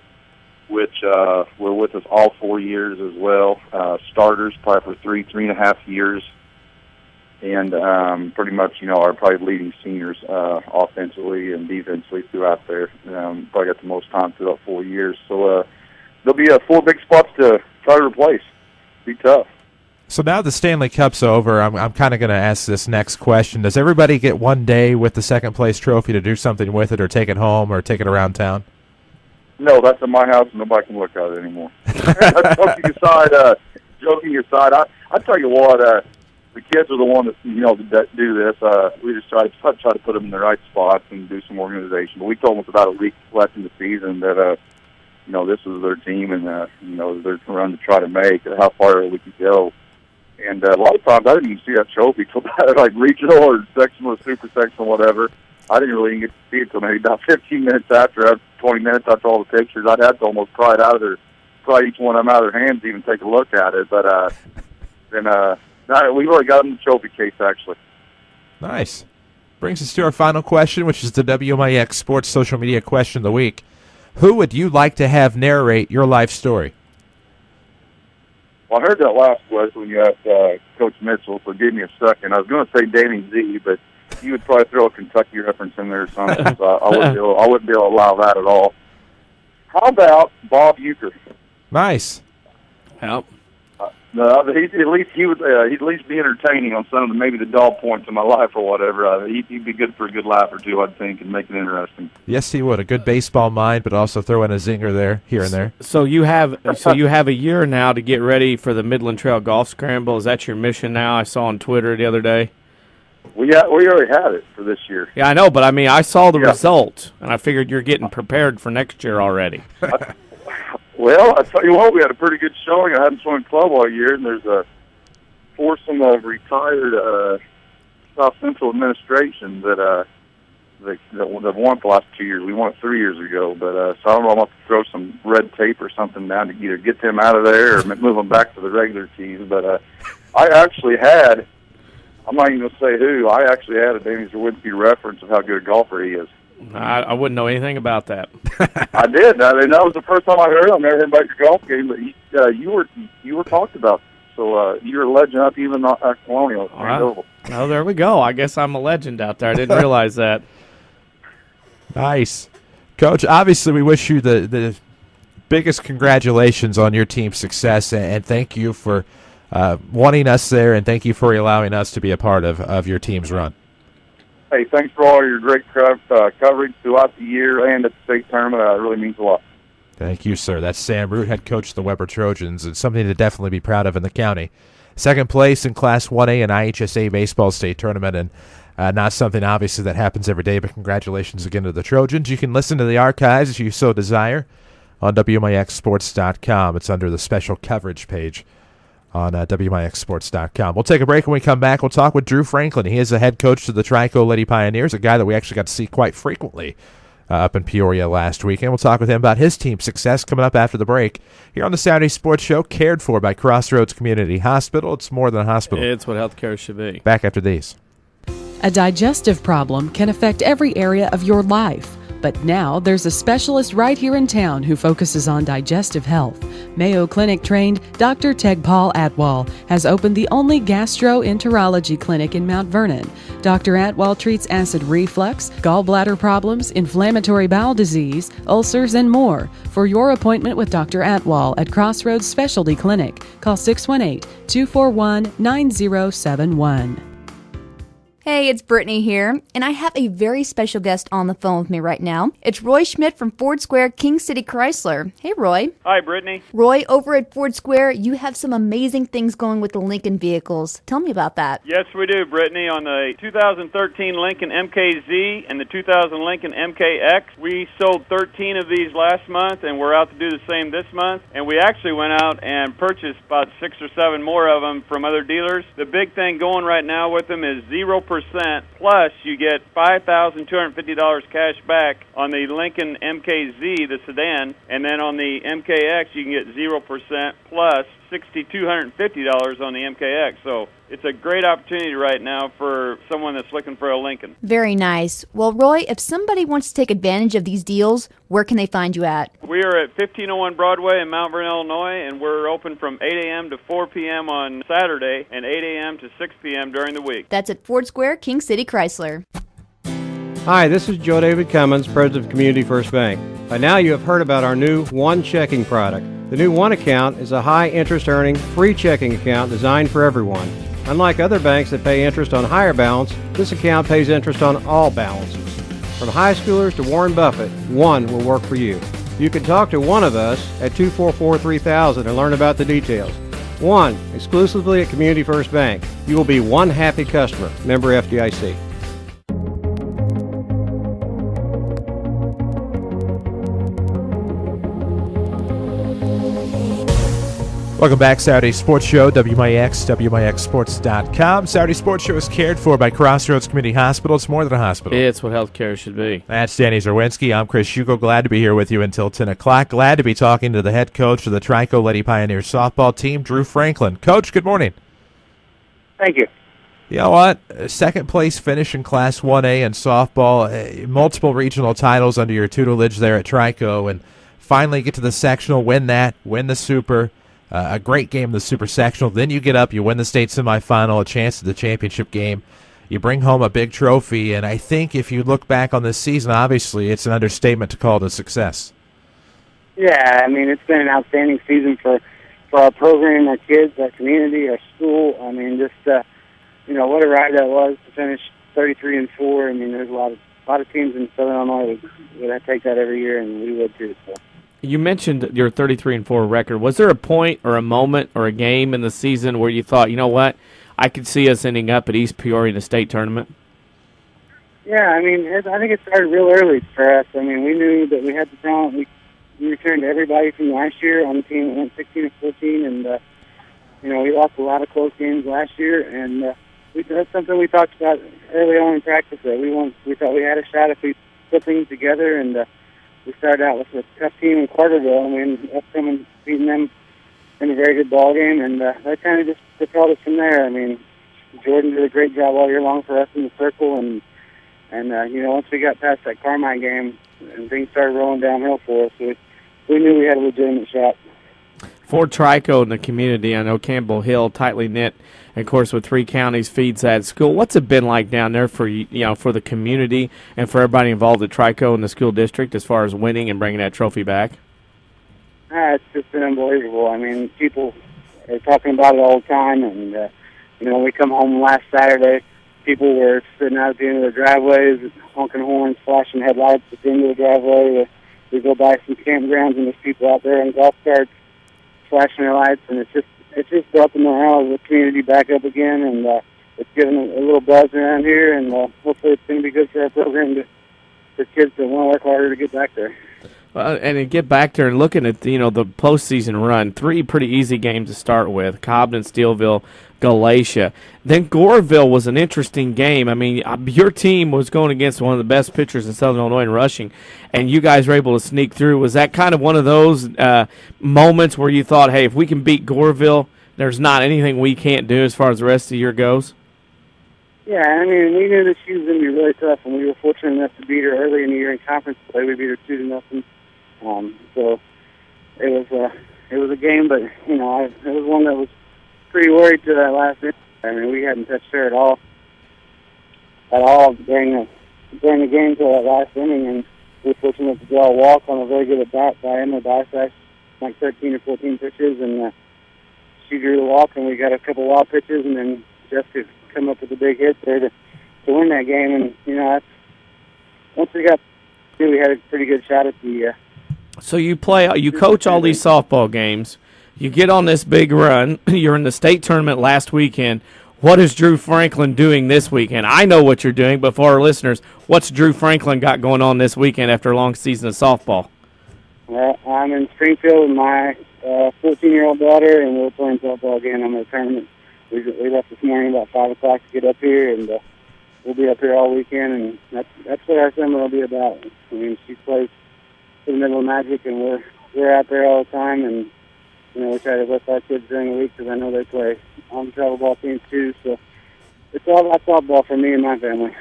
which were with us all 4 years as well. Starters probably for 3.5 years. And pretty much, are probably leading seniors offensively and defensively throughout there. Probably got the most time throughout 4 years. So there'll be 4 big spots to try to replace. Be tough.
So now the Stanley Cup's over, I'm kind of going to ask this next question. Does everybody get one day with the second-place trophy to do something with it or take it home or take it around town?
No, that's in my house, and nobody can look at it anymore. Joking aside, I tell you what, the kids are the ones that do this. We just try to put them in the right spots and do some organization. But we told them with about a week left in the season that this is their team and their run to try to make, how far we could go. And a lot of times I didn't even see that trophy till like regional or sectional or super sectional, whatever. I didn't really even get to see it until maybe about 15 minutes after, 20 minutes after all the pictures. I'd have to almost pry each one of them out of their hands to even take a look at it. But then we've already got them in the trophy case, actually.
Nice. Brings us to our final question, which is the WMIX Sports Social Media Question of the Week. Who would you like to have narrate your life story?
Well, I heard that last question when you asked Coach Mitchell, so give me a second. I was going to say Danny Z, but you would probably throw a Kentucky reference in there or something, so I wouldn't be able to allow that at all. How about Bob Euchre?
Nice.
Yep.
No, he'd at least be entertaining on some of maybe the dull points in my life or whatever. He'd be good for a good laugh or two, I'd think, and make it interesting.
Yes, he would. A good baseball mind, but also throw in a zinger there, here and there.
So you have a year now to get ready for the Midland Trail Golf Scramble. Is that your mission now? I saw on Twitter the other day.
We already had it for this year.
Yeah, I know, but I saw the result, and I figured you're getting prepared for next year already.
Well, I tell you what, we had a pretty good showing. I haven't swum in club all year, and there's a foursome of retired South Central administration that won the last 2 years. We won it 3 years ago, but so I don't know if I'll have to throw some red tape or something down to either get them out of there or move them back to the regular tees. But I actually had, I'm not even going to say who, I actually had a Danny Zerwinski reference of how good a golfer he is.
I wouldn't know anything about that.
I did. That was the first time I heard. I've never heard about your golf game, but you were talked about. So you're a legend up even at Colonial.
Oh, there we go. I guess I'm a legend out there. I didn't realize that.
Nice. Coach, obviously we wish you the biggest congratulations on your team's success, and thank you for wanting us there, and thank you for allowing us to be a part of your team's run.
Hey, thanks for all your great coverage throughout the year and at the state tournament. It really means a lot.
Thank you, sir. That's Sam Root, head coach of the Weber Trojans, and something to definitely be proud of in the county. Second place in Class 1A and IHSA baseball state tournament, and not something obviously that happens every day, but congratulations again to the Trojans. You can listen to the archives if you so desire on WMIXsports.com. It's under the special coverage page on WMIXsports.com. We'll take a break. When we come back, we'll talk with Drew Franklin. He is the head coach to the Trico Lady Pioneers, a guy that we actually got to see quite frequently up in Peoria last weekend. We'll talk with him about his team's success coming up after the break here on the Saturday Sports Show, cared for by Crossroads Community Hospital. It's more than a hospital.
It's what healthcare should be.
Back after these.
A digestive problem can affect every area of your life. But now there's a specialist right here in town who focuses on digestive health. Mayo Clinic trained Dr. Tegpaul Atwal has opened the only gastroenterology clinic in Mount Vernon. Dr. Atwal treats acid reflux, gallbladder problems, inflammatory bowel disease, ulcers, and more. For your appointment with Dr. Atwal at Crossroads Specialty Clinic, call 618-241-9071.
Hey, it's Brittany here, and I have a very special guest on the phone with me right now. It's Roy Schmidt from Ford Square, King City Chrysler. Hey, Roy.
Hi, Brittany.
Roy, over at Ford Square, you have some amazing things going with the Lincoln vehicles. Tell me about that.
Yes, we do, Brittany. On the 2013 Lincoln MKZ and the 2000 Lincoln MKX, we sold 13 of these last month, and we're out to do the same this month. And we actually went out and purchased about 6 or 7 more of them from other dealers. The big thing going right now with them is 0% 0%, plus you get $5,250 cash back on the Lincoln MKZ, the sedan, and then on the MKX you can get 0% plus $6,250 on the MKX. So it's a great opportunity right now for someone that's looking for a Lincoln.
Very nice. Well, Roy, if somebody wants to take advantage of these deals, where can they find you at?
We are at 1501 Broadway in Mount Vernon, Illinois, and we're open from 8 a.m. to 4 p.m. on Saturday and 8 a.m. to 6 p.m. during the week.
That's at Ford Square, King City Chrysler.
Hi, this is Joe David Cummins, President of Community First Bank. By now you have heard about our new One Checking product. The new One Account is a high-interest earning, free checking account designed for everyone. Unlike other banks that pay interest on higher balance, this account pays interest on all balances. From high schoolers to Warren Buffett, One will work for you. You can talk to one of us at 244-3000 and learn about the details. One, exclusively at Community First Bank. You will be one happy customer. Member FDIC.
Welcome back, Saturday Sports Show, WMIX, WMIXSports.com. Saturday Sports Show is cared for by Crossroads Community Hospital. It's more than a hospital.
It's what healthcare should be.
That's Danny Zerwinski. I'm Chris Shugo. Glad to be here with you until 10 o'clock. Glad to be talking to the head coach of the Trico Lady Pioneers softball team, Drew Franklin. Coach, good morning.
Thank you.
You know what? Second place finish in Class 1A in softball, multiple regional titles under your tutelage there at Trico, and finally get to the sectional, win that, win the Super. A great game, the Super Sectional. Then you get up, you win the state semifinal, a chance at the championship game. You bring home a big trophy, and I think if you look back on this season, obviously it's an understatement to call it a success.
Yeah, I mean, it's been an outstanding season for our program, our kids, our community, our school. I mean, just, what a ride that was to finish 33-4. I mean, there's a lot of teams in Southern Illinois that take that every year, and we would too, so.
You mentioned your 33-4 record. Was there a point or a moment or a game in the season where you thought, you know what, I could see us ending up at East Peoria in the state tournament?
Yeah, I mean, I think it started real early for us. I mean, we knew that we had the talent. We returned everybody from last year on the team that went 16-14, and we lost a lot of close games last year, and that's something we talked about early on in practice. That we thought we had a shot if we put things together, and we started out with a tough team in Carterville, and we ended up beating them in a very good ball game, and that kind of just propelled us from there. I mean, Jordan did a great job all year long for us in the circle, and once we got past that Carmine game, and things started rolling downhill for us, we knew we had a legitimate shot.
For Trico in the community, I know Campbell Hill, tightly knit, and of course with 3 counties, feeds that school. What's it been like down there for for the community and for everybody involved at Trico in the school district as far as winning and bringing that trophy back?
It's just been unbelievable. I mean, people are talking about it all the time, and when we come home last Saturday, people were sitting out at the end of the driveways, honking horns, flashing headlights at the end of the driveway. We go by some campgrounds, and there's people out there in golf carts flashing their lights, and it's just brought the morale of the community back up again, and it's given a little buzz around here, and hopefully it's going to be good for our program for kids that want to work harder to get back there.
And to get back there and looking at the postseason run, 3 pretty easy games to start with: Cobden, Steelville, Galatia. Then Goreville was an interesting game. I mean, your team was going against one of the best pitchers in Southern Illinois in rushing, and you guys were able to sneak through. Was that kind of one of those moments where you thought, hey, if we can beat Goreville, there's not anything we can't do as far as the rest of the year goes?
Yeah, I mean, we knew that she was going to be really tough, and we were fortunate enough to beat her early in the year in conference play. We beat her 2-0. So it was a game, but it was one that was pretty worried to that last inning. I mean, we hadn't touched her at all during the game till that last inning, and we were fortunate to draw a walk on a very good at bat by Emma Dysash, like 13 or 14 pitches, and she drew the walk, and we got a couple wild pitches, and then Jessica come up with a big hit there to win that game, and that's once we had a pretty good shot at the.
So you coach all these softball games. You get on this big run. You're in the state tournament last weekend. What is Drew Franklin doing this weekend? I know what you're doing, but for our listeners, what's Drew Franklin got going on this weekend after a long season of softball?
Well, I'm in Springfield with my 14-year-old daughter, and we're playing softball again. I'm in a tournament. We left this morning about 5 o'clock to get up here, and we'll be up here all weekend, and that's what our summer will be about. I mean, she plays in the middle of Magic, and we're out there all the time, and we try to lift our kids during the week because I know they play on the travel ball teams too. So that's all ball for me and my family.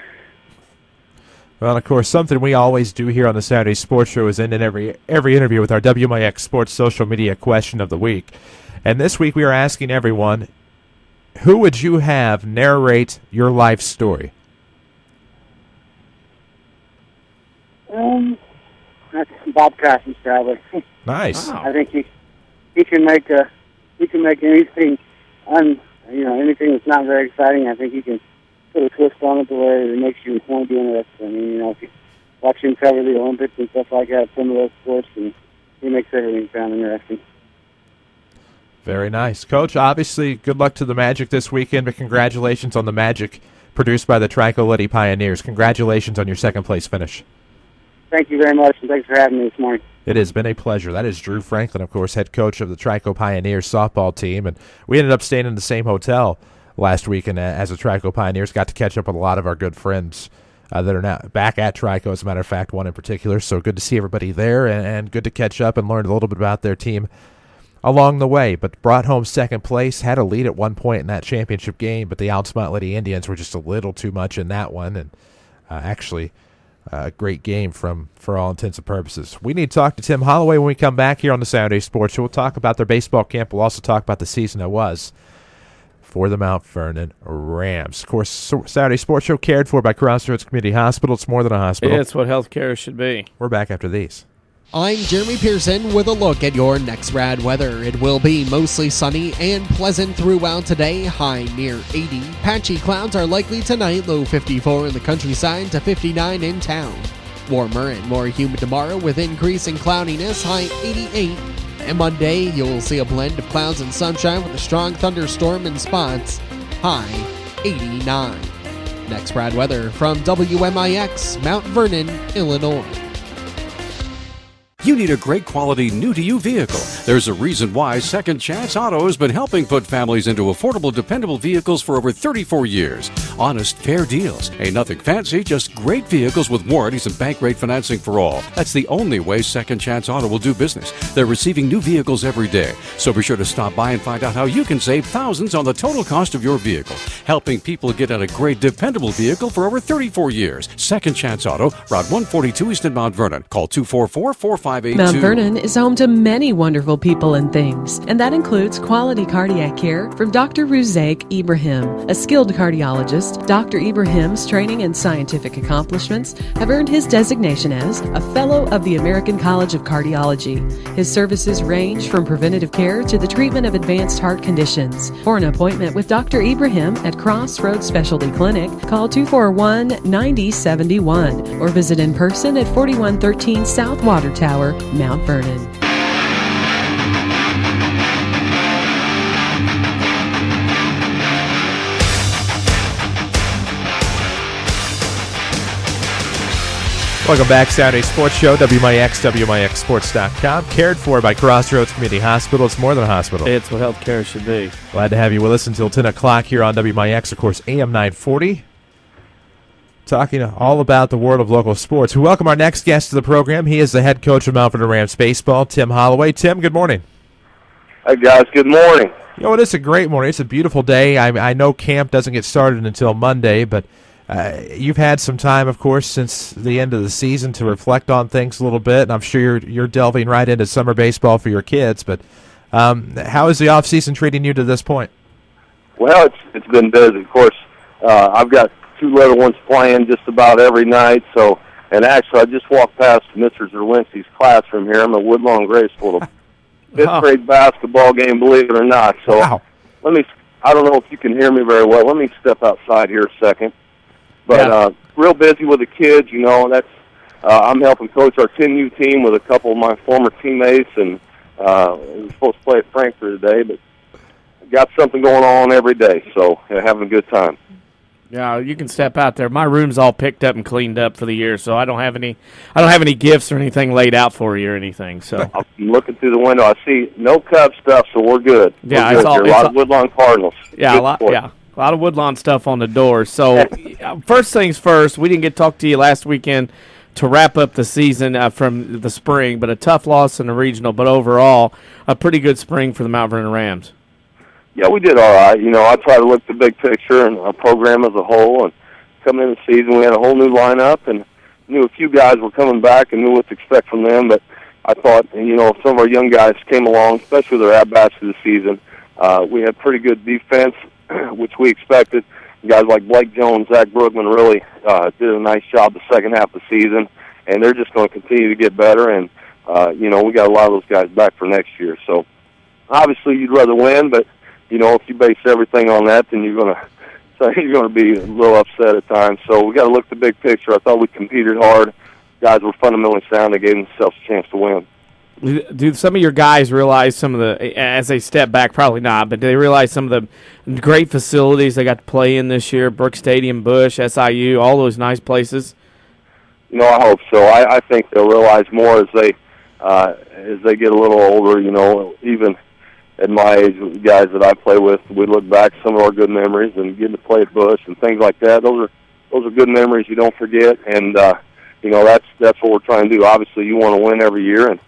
Well, of course, something we always do here on the Saturday Sports Show is end in every interview with our WMIX Sports social media question of the week. And this week we are asking everyone, who would you have narrate your life story?
That's Bob Cousins, probably.
Nice.
Wow. I think he can make anything anything that's not very exciting. I think he can put a twist on it to where it makes you want to be interested. I mean, if you watch him cover the Olympics and stuff like that, some of those sports, and he makes everything sound interesting.
Very nice. Coach, obviously, good luck to the Magic this weekend, but congratulations on the Magic produced by the Tricoletti Pioneers. Congratulations on your second-place finish.
Thank you very much, and thanks for having me this morning.
It has been a pleasure. That is Drew Franklin, of course, head coach of the Trico Pioneers softball team, and we ended up staying in the same hotel last week, and as the Trico Pioneers got to catch up with a lot of our good friends that are now back at Trico, as a matter of fact, one in particular. So good to see everybody there, and good to catch up and learn a little bit about their team along the way. But brought home second place, had a lead at one point in that championship game, but the Altamont Lady Indians were just a little too much in that one, and actually a great game for all intents and purposes. We need to talk to Tim Holloway when we come back here on the Saturday Sports Show. We'll talk about their baseball camp. We'll also talk about the season that was for the Mount Vernon Rams. Of course, Saturday Sports Show cared for by Crossroads Community Hospital. It's more than a hospital.
It's what healthcare should be.
We're back after these.
I'm Jeremy Pearson with a look at your next rad weather. It will be mostly sunny and pleasant throughout today, high near 80. Patchy clouds are likely tonight, low 54 in the countryside to 59 in town. Warmer and more humid tomorrow with increasing cloudiness, high 88. And Monday, you'll see a blend of clouds and sunshine with a strong thunderstorm in spots, high 89. Next rad weather from WMIX, Mount Vernon, Illinois.
You need a great quality new-to-you vehicle. There's a reason why Second Chance Auto has been helping put families into affordable, dependable vehicles for over 34 years. Honest, fair deals. Ain't nothing fancy, just great vehicles with warranties and bank rate financing for all. That's the only way Second Chance Auto will do business. They're receiving new vehicles every day. So be sure to stop by and find out how you can save thousands on the total cost of your vehicle. Helping people get out a great, dependable vehicle for over 34 years. Second Chance Auto, Route 142 East in Mount Vernon. Call 244-4582.
Mount Vernon is home to many wonderful people and things, and that includes quality cardiac care from Dr. Ruzaik Ibrahim. A skilled cardiologist, Dr. Ibrahim's training and scientific accomplishments have earned his designation as a Fellow of the American College of Cardiology. His services range from preventative care to the treatment of advanced heart conditions. For an appointment with Dr. Ibrahim at Crossroads Specialty Clinic, call 241-9071 or visit in person at 4113 South Water Tower, Mount Vernon.
Welcome back, Saturday Sports Show, WMIX, WMIXSports.com. Cared for by Crossroads Community Hospital. It's more than a hospital.
It's what healthcare should be.
Glad to have you with us until 10 o'clock here on WMIX, of course, AM 940. Talking all about the world of local sports. We welcome our next guest to the program. He is the head coach of Mount Vernon Rams baseball, Tim Holloway. Tim, good morning.
Hi, guys. Good morning.
You know, it is a great morning. It's a beautiful day. I know camp doesn't get started until Monday, but you've had some time, of course, since the end of the season to reflect on things a little bit, and I'm sure you're delving right into summer baseball for your kids. But how is the off-season treating you to this point?
Well, it's been busy. Of course, I've got two little ones playing just about every night. So, and actually, I just walked past Mr. Zerlinski's classroom here. I'm at Woodlawn Grace for a fifth grade basketball game, believe it or not. So, I don't know if you can hear me very well. Let me step outside here a second. But real busy with the kids. You know, that's I'm helping coach our 10U team with a couple of my former teammates, and we're supposed to play at Frankfurt today, but got something going on every day. So, having a good time.
Yeah, you can step out there. My room's all picked up and cleaned up for the year, so I don't have any gifts or anything laid out for you or anything. So
I'm looking through the window. I see no Cub stuff, so we're good.
Yeah,
we're good.
It's all,
a lot of Woodlawn Cardinals.
Yeah, A lot of Woodlawn stuff on the door. So, first things first, we didn't get to talk to you last weekend to wrap up the season from the spring, but a tough loss in the regional, but overall, a pretty good spring for the Mount Vernon Rams.
Yeah, we did all right. I try to look at the big picture and our program as a whole. And coming into the season, we had a whole new lineup and knew a few guys were coming back and knew what to expect from them. But I thought, some of our young guys came along, especially their at-bats of the season. We had pretty good defense, which we expected. Guys like Blake Jones, Zach Brookman really did a nice job the second half of the season, and they're just going to continue to get better. And, we got a lot of those guys back for next year. So, obviously, you'd rather win, but, if you base everything on that, then you're going to be a little upset at times. So we got to look at the big picture. I thought we competed hard. Guys were fundamentally sound. They gave themselves a chance to win.
Do some of your guys realize some of the, as they step back, probably not, but do they realize some of the great facilities they got to play in this year, Brooks Stadium, Bush, SIU, all those nice places?
I hope so. I think they'll realize more as they get a little older, even at my age, guys that I play with, we look back some of our good memories and getting to play at Bush and things like that. Those are good memories you don't forget, and that's what we're trying to do. Obviously, you want to win every year, and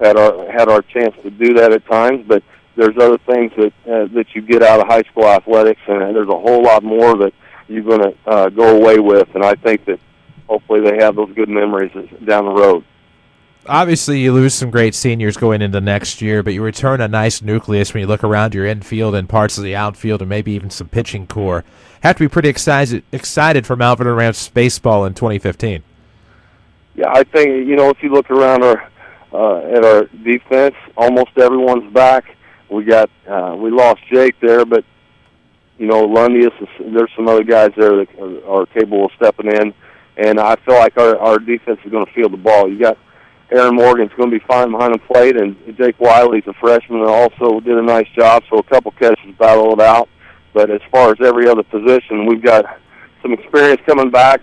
had our chance to do that at times. But there's other things that you get out of high school athletics, and there's a whole lot more that you're going to go away with. And I think that hopefully they have those good memories down the road.
Obviously, you lose some great seniors going into next year, but you return a nice nucleus when you look around your infield and parts of the outfield and maybe even some pitching core. Have to be pretty excited for Mount Vernon Rams baseball in 2015.
Yeah, I think, if you look around at our defense, almost everyone's back. We lost Jake there, but, Lundius, there's some other guys there that are capable of stepping in, and I feel like our defense is going to field the ball. You got Aaron Morgan's going to be fine behind the plate, and Jake Wiley's a freshman and also did a nice job, so a couple catches battled it out. But as far as every other position, we've got some experience coming back.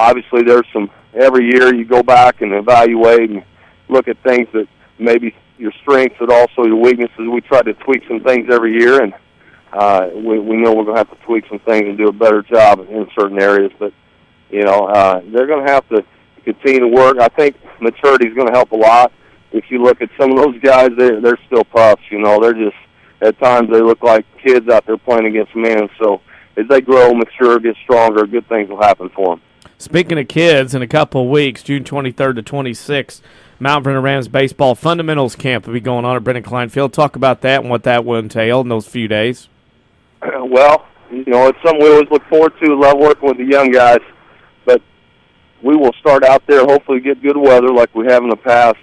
Obviously there's every year you go back and evaluate and look at things that maybe your strengths but also your weaknesses. We try to tweak some things every year, and we know we're going to have to tweak some things and do a better job in certain areas. But, they're going to have to continue to work. I think maturity is going to help a lot. If you look at some of those guys, they're still puffs. They're just, at times they look like kids out there playing against men. So as they grow, mature, get stronger, good things will happen for them.
Speaking of kids, in a couple of weeks, June 23rd to 26th, Mount Vernon Rams Baseball Fundamentals Camp will be going on at Brennan Klein Field. Talk about that and what that will entail in those few days.
Well, it's something we always look forward to. Love working with the young guys. But we will start out there, hopefully get good weather like we have in the past.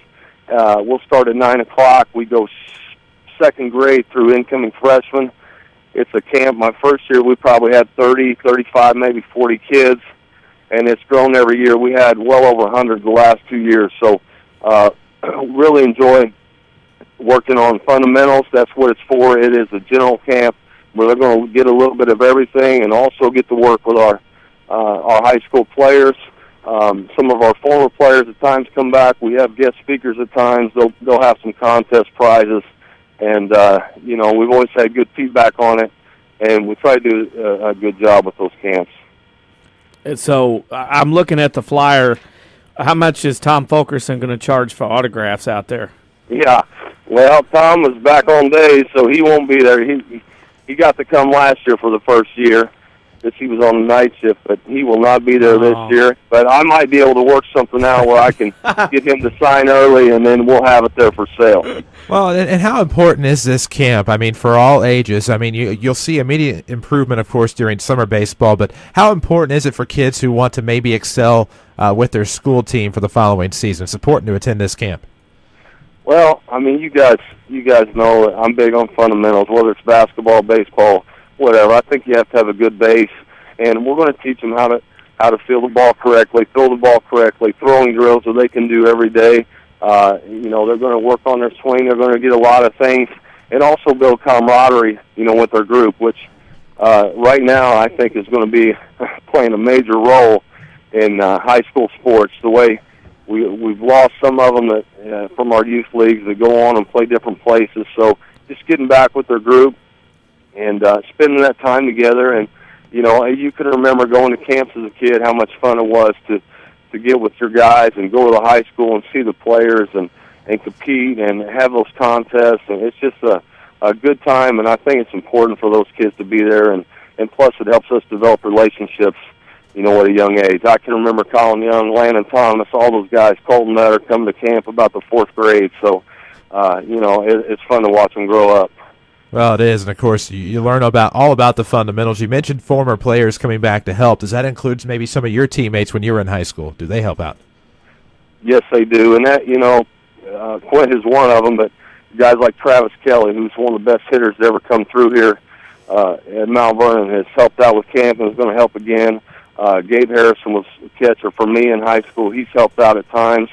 We'll start at 9 o'clock. We go second grade through incoming freshmen. It's a camp. My first year, we probably had 30, 35, maybe 40 kids, and it's grown every year. We had well over 100 the last 2 years. So really enjoy working on fundamentals. That's what it's for. It is a general camp where they're going to get a little bit of everything and also get to work with our high school players. Some of our former players at times come back. We have guest speakers at times. They'll have some contest prizes. And, we've always had good feedback on it, and we try to do a good job with those camps.
And so I'm looking at the flyer. How much is Tom Fulkerson going to charge for autographs out there?
Yeah. Well, Tom was back on days, so he won't be there. He got to come last year for the first year. He was on the night shift, but he will not be there this year. But I might be able to work something out where I can get him to sign early, and then we'll have it there for sale.
Well, and how important is this camp? I mean, for all ages. I mean, you'll see immediate improvement, of course, during summer baseball, but how important is it for kids who want to maybe excel with their school team for the following season? It's important to attend this camp.
Well, I mean, you guys know I'm big on fundamentals, whether it's basketball, baseball, whatever. I think you have to have a good base, and we're going to teach them how to field the ball correctly, throw the ball correctly, throwing drills that they can do every day. They're going to work on their swing. They're going to get a lot of things, and also build camaraderie, with their group, which right now I think is going to be playing a major role in high school sports. The way we've lost some of them that from our youth leagues that go on and play different places. So just getting back with their group, and spending that time together. And, you know, you can remember going to camps as a kid, how much fun it was to get with your guys and go to the high school and see the players and compete and have those contests. And it's just a good time, and I think it's important for those kids to be there. And plus it helps us develop relationships, you know, at a young age. I can remember Colin Young, Landon Thomas, all those guys, Colton Nutter, coming to camp about the 4th grade. So, you know, it's fun to watch them grow up.
Well, it is, and of course, you learn all about the fundamentals. You mentioned former players coming back to help. Does that include maybe some of your teammates when you were in high school? Do they help out?
Yes, they do, and that, you know, Quint is one of them, but guys like Travis Kelly, who's one of the best hitters to ever come through here at Mount Vernon, has helped out with camp and is going to help again. Gabe Harrison was a catcher for me in high school. He's helped out at times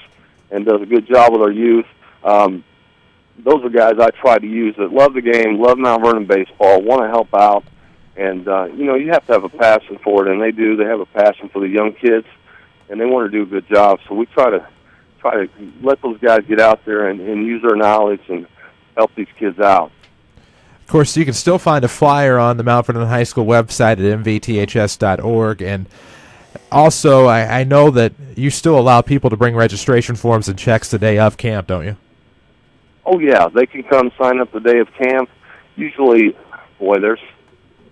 and does a good job with our youth. Those are guys I try to use that love the game, love Mount Vernon baseball, want to help out, and you know, you have to have a passion for it, and they do. They have a passion for the young kids, and they want to do a good job. So we try to let those guys get out there and use their knowledge and help these kids out.
Of course, you can still find a flyer on the Mount Vernon High School website at mvths.org, and also I know that you still allow people to bring registration forms and checks the day of camp, don't you?
Oh, yeah, they can come sign up the day of camp. Usually, boy, there's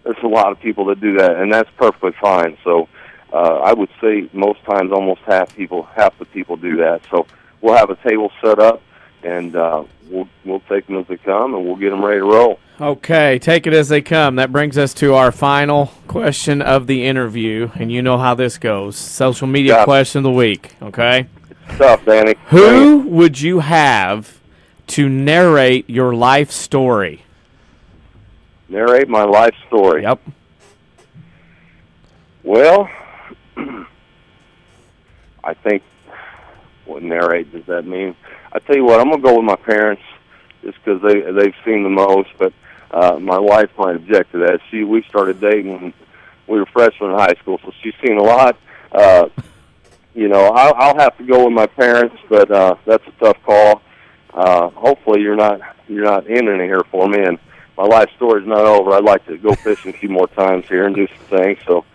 a lot of people that do that, and that's perfectly fine. So I would say most times almost half the people do that. So we'll have a table set up, and we'll take them as they come, and we'll get them ready to roll.
Okay, take it as they come. That brings us to our final question of the interview, and you know how this goes. Social media question of the week, okay?
It's tough, Danny.
Who would you have to narrate your life story?
Narrate my life story?
Yep.
Well, I think, what narrate does that mean? I tell you what, I'm going to go with my parents just because they've seen the most, but my wife might object to that. We started dating when we were freshmen in high school, so she's seen a lot. You know, I'll have to go with my parents, but that's a tough call. Hopefully you're not ending it here for me, and my life story's not over. I'd like to go fishing a few more times here and do some things. So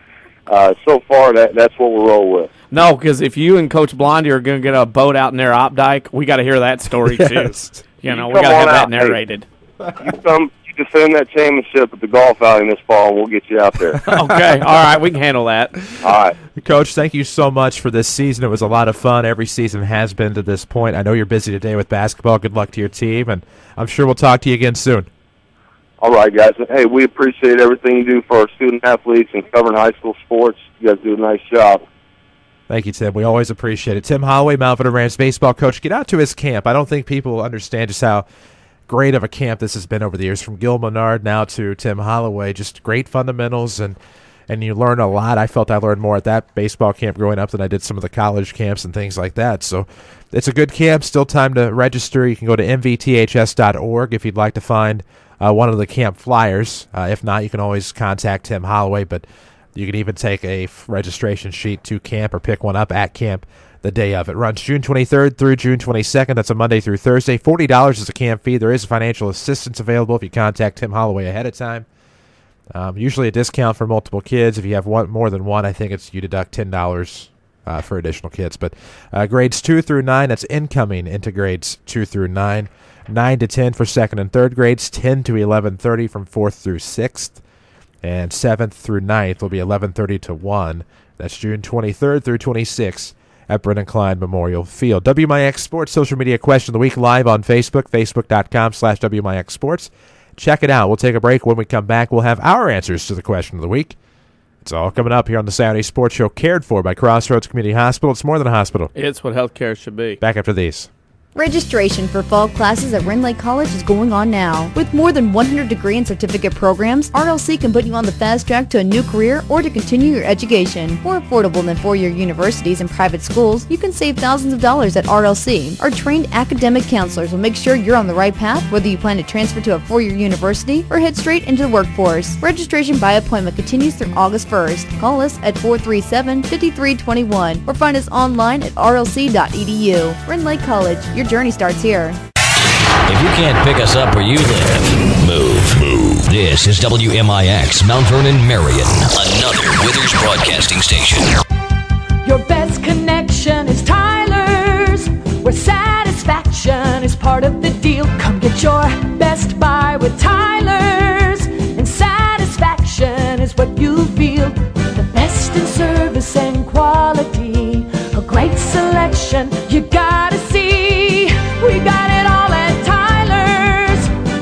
far that's what we'll roll with.
No, because if you and Coach Blondie are going to get a boat out in their Opdyke, we got to hear that story
Yes.
too. You know, we got to have that narrated.
You defend that championship at the golf outing this fall, and we'll get you out there.
Okay, all right, we can handle that.
All right.
Coach, thank you so much for this season. It was a lot of fun. Every season has been to this point. I know you're busy today with basketball. Good luck to your team, and I'm sure we'll talk to you again soon.
All right, guys. Hey, we appreciate everything you do for our student-athletes and covering high school sports. You guys do a nice job.
Thank you, Tim. We always appreciate it. Tim Holloway, Mount Vernon Rams baseball coach. Get out to his camp. I don't think people understand just how great of a camp this has been over the years, from Gil Menard now to Tim Holloway. Just great fundamentals, and you learn a lot. I felt I learned more at that baseball camp growing up than I did some of the college camps and things like that. So it's a good camp. Still time to register. You can go to mvths.org if you'd like to find one of the camp flyers. If not, you can always contact Tim Holloway, but you can even take a registration sheet to camp or pick one up at camp the day of. It runs June 23rd through June 22nd. That's a Monday through Thursday. $40 is a camp fee. There is financial assistance available if you contact Tim Holloway ahead of time. Usually a discount for multiple kids. If you have more than one, I think you deduct $10 for additional kids. But grades 2 through 9, that's incoming into grades 2 through 9. 9 to 10 for 2nd and 3rd grades. 10 to 11:30 from 4th through 6th. And 7th through 9th will be 11:30 to 1. That's June 23rd through 26th at Brennan Klein Memorial Field. WMIX Sports Social Media Question of the Week live on Facebook, facebook.com/WMIX Sports. Check it out. We'll take a break. When we come back, we'll have our answers to the question of the week. It's all coming up here on the Saturday Sports Show, cared for by Crossroads Community Hospital. It's more than a hospital.
It's what healthcare should be.
Back after these.
Registration for fall classes at Rend Lake College is going on now. With more than 100 degree and certificate programs, RLC can put you on the fast track to a new career or to continue your education. More affordable than four-year universities and private schools, you can save thousands of dollars at RLC. Our trained academic counselors will make sure you're on the right path, whether you plan to transfer to a four-year university or head straight into the workforce. Registration by appointment continues through August 1st. Call us at 437-5321 or find us online at rlc.edu. Rend Lake College, your journey starts here.
If you can't pick us up where you live, move. This is WMIX, Mount Vernon, Marion, another Withers Broadcasting Station.
Your best connection is Tyler's, where satisfaction is part of the deal. Come get your best buy with Tyler's, and satisfaction is what you feel. The best in service and quality, a great selection you gotta see. We got it all at Tyler's.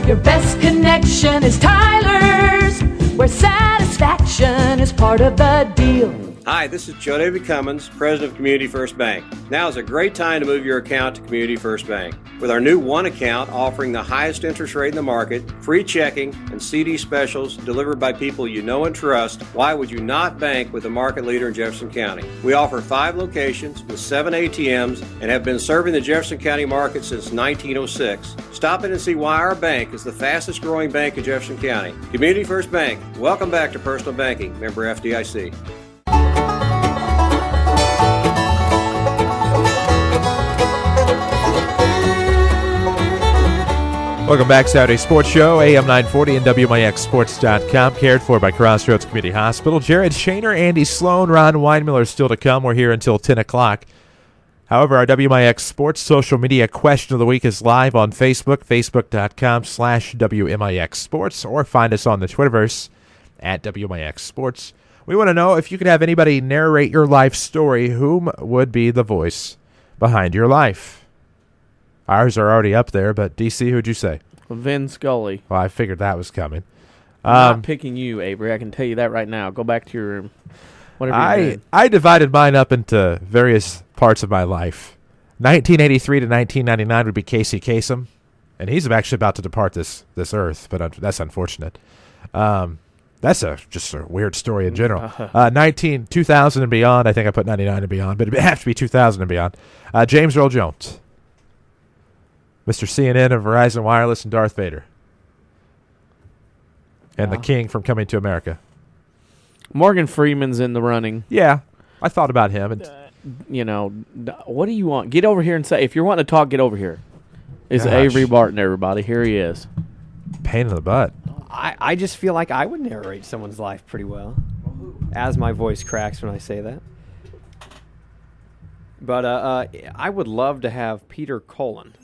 Your best connection is Tyler's, where satisfaction is part of the deal.
Hi, this is Joe David Cummins, President of Community First Bank. Now is a great time to move your account to Community First Bank. With our new One Account offering the highest interest rate in the market, free checking, and CD specials delivered by people you know and trust, why would you not bank with the market leader in Jefferson County? We offer 5 locations with 7 ATMs and have been serving the Jefferson County market since 1906. Stop in and see why our bank is the fastest growing bank in Jefferson County. Community First Bank. Welcome back to personal banking. Member FDIC.
Welcome back, Saturday Sports Show, AM 940 and WMIXSports.com, cared for by Crossroads Community Hospital. Jared Shaner, Andy Sloan, Ron Weinmiller still to come. We're here until 10 o'clock. However, our WMIX Sports social media question of the week is live on Facebook, facebook.com/WMIX Sports, or find us on the Twitterverse at WMIX Sports. We want to know if you could have anybody narrate your life story, whom would be the voice behind your life? Ours are already up there, but DC, who'd you say?
Vin Scully.
Well, I figured that was coming.
I'm not picking you, Avery. I can tell you that right now. Go back to your room. Whatever you're doing.
I divided mine up into various parts of my life. 1983 to 1999 would be Casey Kasem, and he's actually about to depart this earth, but that's unfortunate. That's just a weird story in general. 2000 and beyond, I think I put 99 and beyond, but it'd have to be 2000 and beyond. James Earl Jones. Mr. CNN of Verizon Wireless, and Darth Vader. And the King from Coming to America.
Morgan Freeman's in the running.
Yeah, I thought about him. And
what do you want? Get over here and say, if you're wanting to talk, get over here. It's
Gosh.
Avery Barton, everybody. Here he is.
Pain in the butt.
I just feel like I would narrate someone's life pretty well, as my voice cracks when I say that. But I would love to have Peter Cullen.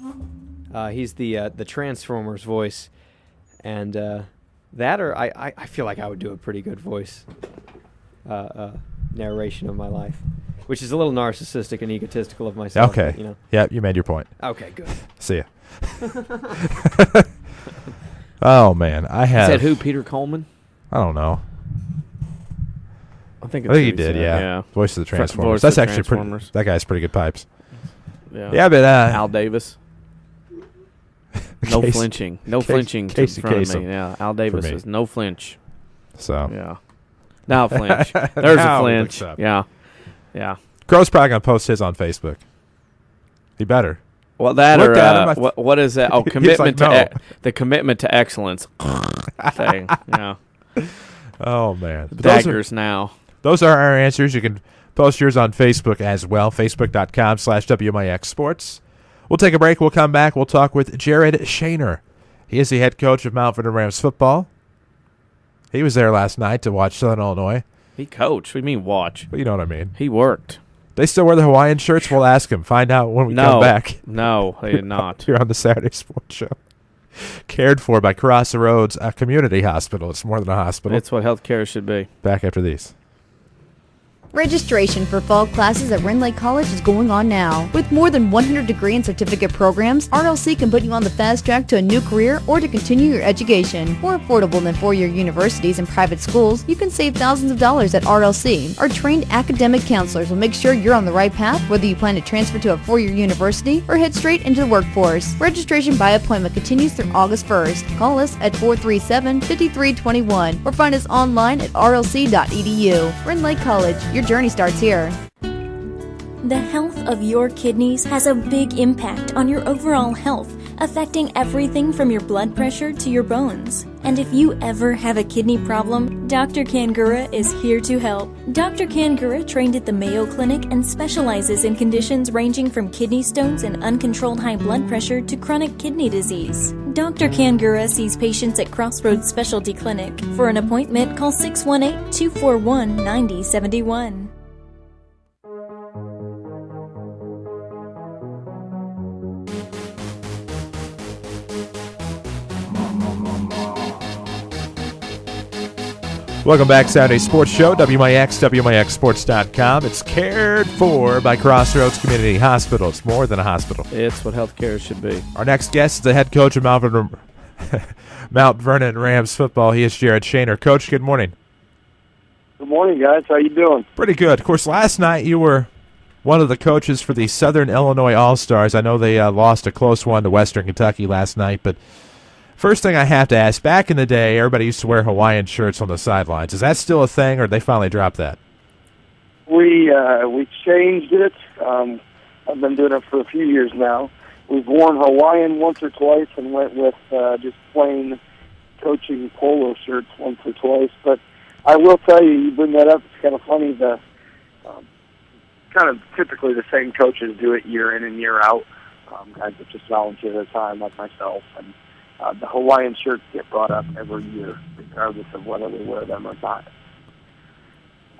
He's the Transformers voice, and I feel like I would do a pretty good voice narration of my life, which is a little narcissistic and egotistical of myself.
Okay.
But,
Yeah, you made your point.
Okay, good.
See ya. Oh man, I have.
Said who? Peter Coleman?
I don't know.
I think
he did. Yeah. Voice of the Transformers.
Voice
That's
of the
actually
Transformers.
pretty. That guy's pretty good pipes.
Yeah,
but
Al Davis. No
Casey-
flinching. No
Casey-
flinching in
Casey
front of
Kasem
me. Yeah, Al Davis
me.
is no flinch.
So
yeah. Now flinch. There's
Now
a
he
flinch.
looks up.
Yeah. Yeah.
Crow's probably gonna post his on Facebook. He better.
Well, that
Looked
or
at him,
what is that? Oh,
He's
commitment
like,
to the commitment to excellence thing. Yeah.
Oh man. But
Daggers now.
Those are our answers. You can post yours on Facebook as well. Facebook.com/WMIX Sports. We'll take a break. We'll come back. We'll talk with Jared Shaner. He is the head coach of Mount Vernon Rams football. He was there last night to watch Southern Illinois.
He coached. What do you mean watch?
But you know what I mean.
He worked.
They still wear the Hawaiian shirts? We'll ask him. Find out when we come back.
No, they did not.
Here on the Saturday Sports Show. Cared for by Crossroads Community Hospital. It's more than a hospital.
It's what healthcare should be.
Back after these.
Registration for fall classes at Rend Lake College is going on now. With more than 100 degree and certificate programs, RLC can put you on the fast track to a new career or to continue your education. More affordable than four-year universities and private schools, you can save thousands of dollars at RLC. Our trained academic counselors will make sure you're on the right path, whether you plan to transfer to a four-year university or head straight into the workforce. Registration by appointment continues through August 1st. Call us at 437-5321 or find us online at rlc.edu. Rend Lake College, your journey starts here.
The health of your kidneys has a big impact on your overall health, affecting everything from your blood pressure to your bones. And if you ever have a kidney problem, Dr. Kangura is here to help. Dr. Kangura trained at the Mayo Clinic and specializes in conditions ranging from kidney stones and uncontrolled high blood pressure to chronic kidney disease. Dr. Kangura sees patients at Crossroads Specialty Clinic. For an appointment, call 618-241-9071.
Welcome back, Saturday Sports Show, WMIX, WMIXSports.com. It's cared for by Crossroads Community Hospital. It's more than a hospital.
It's what healthcare should be.
Our next guest is the head coach of Mount Vernon Rams football. He is Jared Shaner. Coach, good morning.
Good morning, guys. How you doing?
Pretty good. Of course, last night you were one of the coaches for the Southern Illinois All-Stars. I know they lost a close one to Western Kentucky last night, but first thing I have to ask, back in the day, everybody used to wear Hawaiian shirts on the sidelines. Is that still a thing, or did they finally drop that?
We changed it. I've been doing it for a few years now. We've worn Hawaiian once or twice and went with just plain coaching polo shirts once or twice. But I will tell you bring that up, it's kind of funny. The kind of typically the same coaches do it year in and year out. Guys that just volunteer their time, like myself, and the Hawaiian shirts get brought up every year, regardless of whether we wear them or not.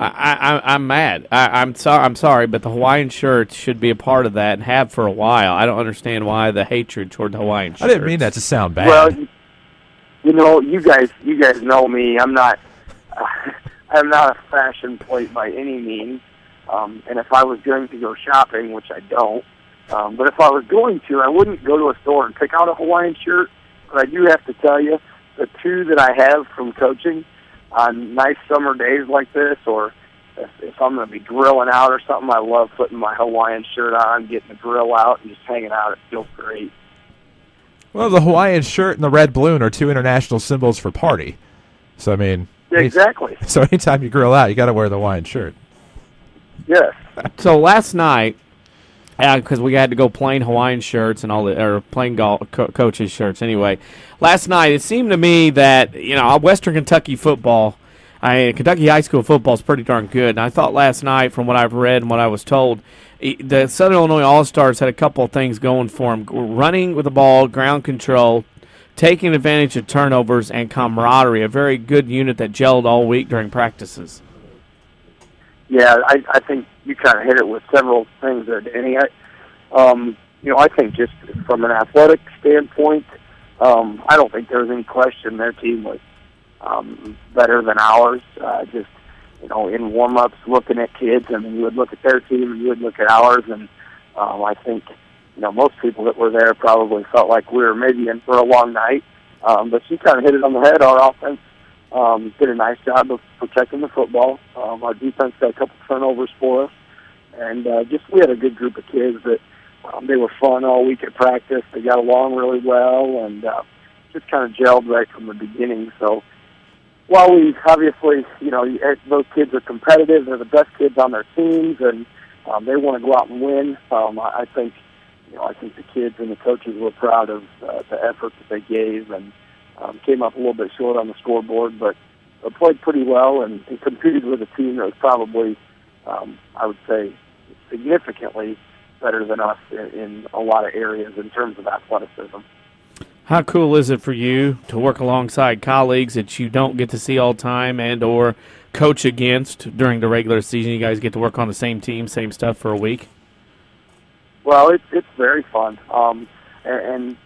I'm mad. I'm sorry, but the Hawaiian shirts should be a part of that and have for a while. I don't understand why the hatred toward the Hawaiian shirts.
I didn't mean that to sound bad.
Well, you know, you guys know me. I'm not a fashion plate by any means. And if I was going to go shopping, which I don't, but if I was going to, I wouldn't go to a store and pick out a Hawaiian shirt. But I do have to tell you, the two that I have from coaching on nice summer days like this, or if I'm going to be grilling out or something, I love putting my Hawaiian shirt on, getting the grill out, and just hanging out. It feels great.
Well, the Hawaiian shirt and the red balloon are two international symbols for party. So, I mean...
Yeah, exactly.
So anytime you grill out, you got to wear the Hawaiian shirt.
Yes.
So last night, because we had to go plain Hawaiian shirts and all the, or plain coaches shirts anyway. Last night, it seemed to me that, you know, Western Kentucky football, Kentucky high school football is pretty darn good. And I thought last night, from what I've read and what I was told, the Southern Illinois All-Stars had a couple of things going for them. Running with the ball, ground control, taking advantage of turnovers, and camaraderie. A very good unit that gelled all week during practices.
Yeah, I think you kind of hit it with several things there, Danny. I think just from an athletic standpoint, I don't think there's any question their team was better than ours. Just, in warm-ups, looking at kids, I mean, you would look at their team and you would look at ours, and I think, most people that were there probably felt like we were maybe in for a long night. But you kind of hit it on the head. Our offense did a nice job of protecting the football. Our defense got a couple turnovers for us. And just we had a good group of kids that they were fun all week at practice. They got along really well and just kind of gelled right from the beginning. So while we obviously, those kids are competitive, they're the best kids on their teams, and they want to go out and win. I think the kids and the coaches were proud of the effort that they gave, and came up a little bit short on the scoreboard, but played pretty well and competed with a team that was probably, I would say, significantly better than us in a lot of areas in terms of athleticism.
How cool is it for you to work alongside colleagues that you don't get to see all the time and or coach against during the regular season? You guys get to work on the same team, same stuff for a week?
Well, it's very fun. And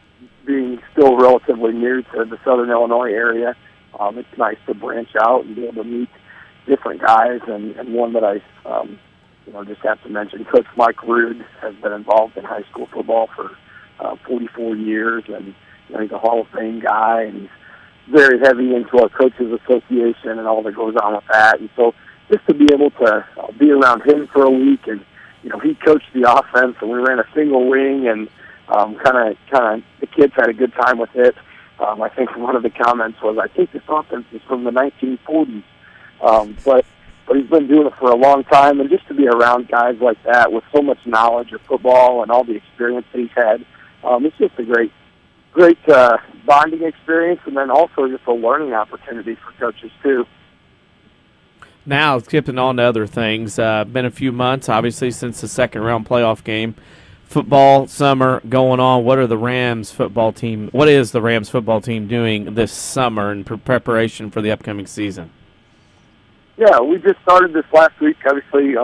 being still relatively new to the Southern Illinois area, it's nice to branch out and be able to meet different guys. And one that I just have to mention, Coach Mike Rude has been involved in high school football for 44 years, and he's a Hall of Fame guy, and he's very heavy into our Coaches Association and all that goes on with that. And so just to be able to be around him for a week, and he coached the offense, and we ran a single wing, and kind of the kids had a good time with it. I think one of the comments was, I think this offense is from the 1940s, but he's been doing it for a long time, and just to be around guys like that with so much knowledge of football and all the experience that he's had, it's just a great great bonding experience, and then also just a learning opportunity for coaches too.
Now, skipping on to other things, been a few months, obviously, since the second round playoff game. Football summer going on. What is the Rams football team doing this summer in preparation for the upcoming season?
Yeah, we just started this last week. Obviously,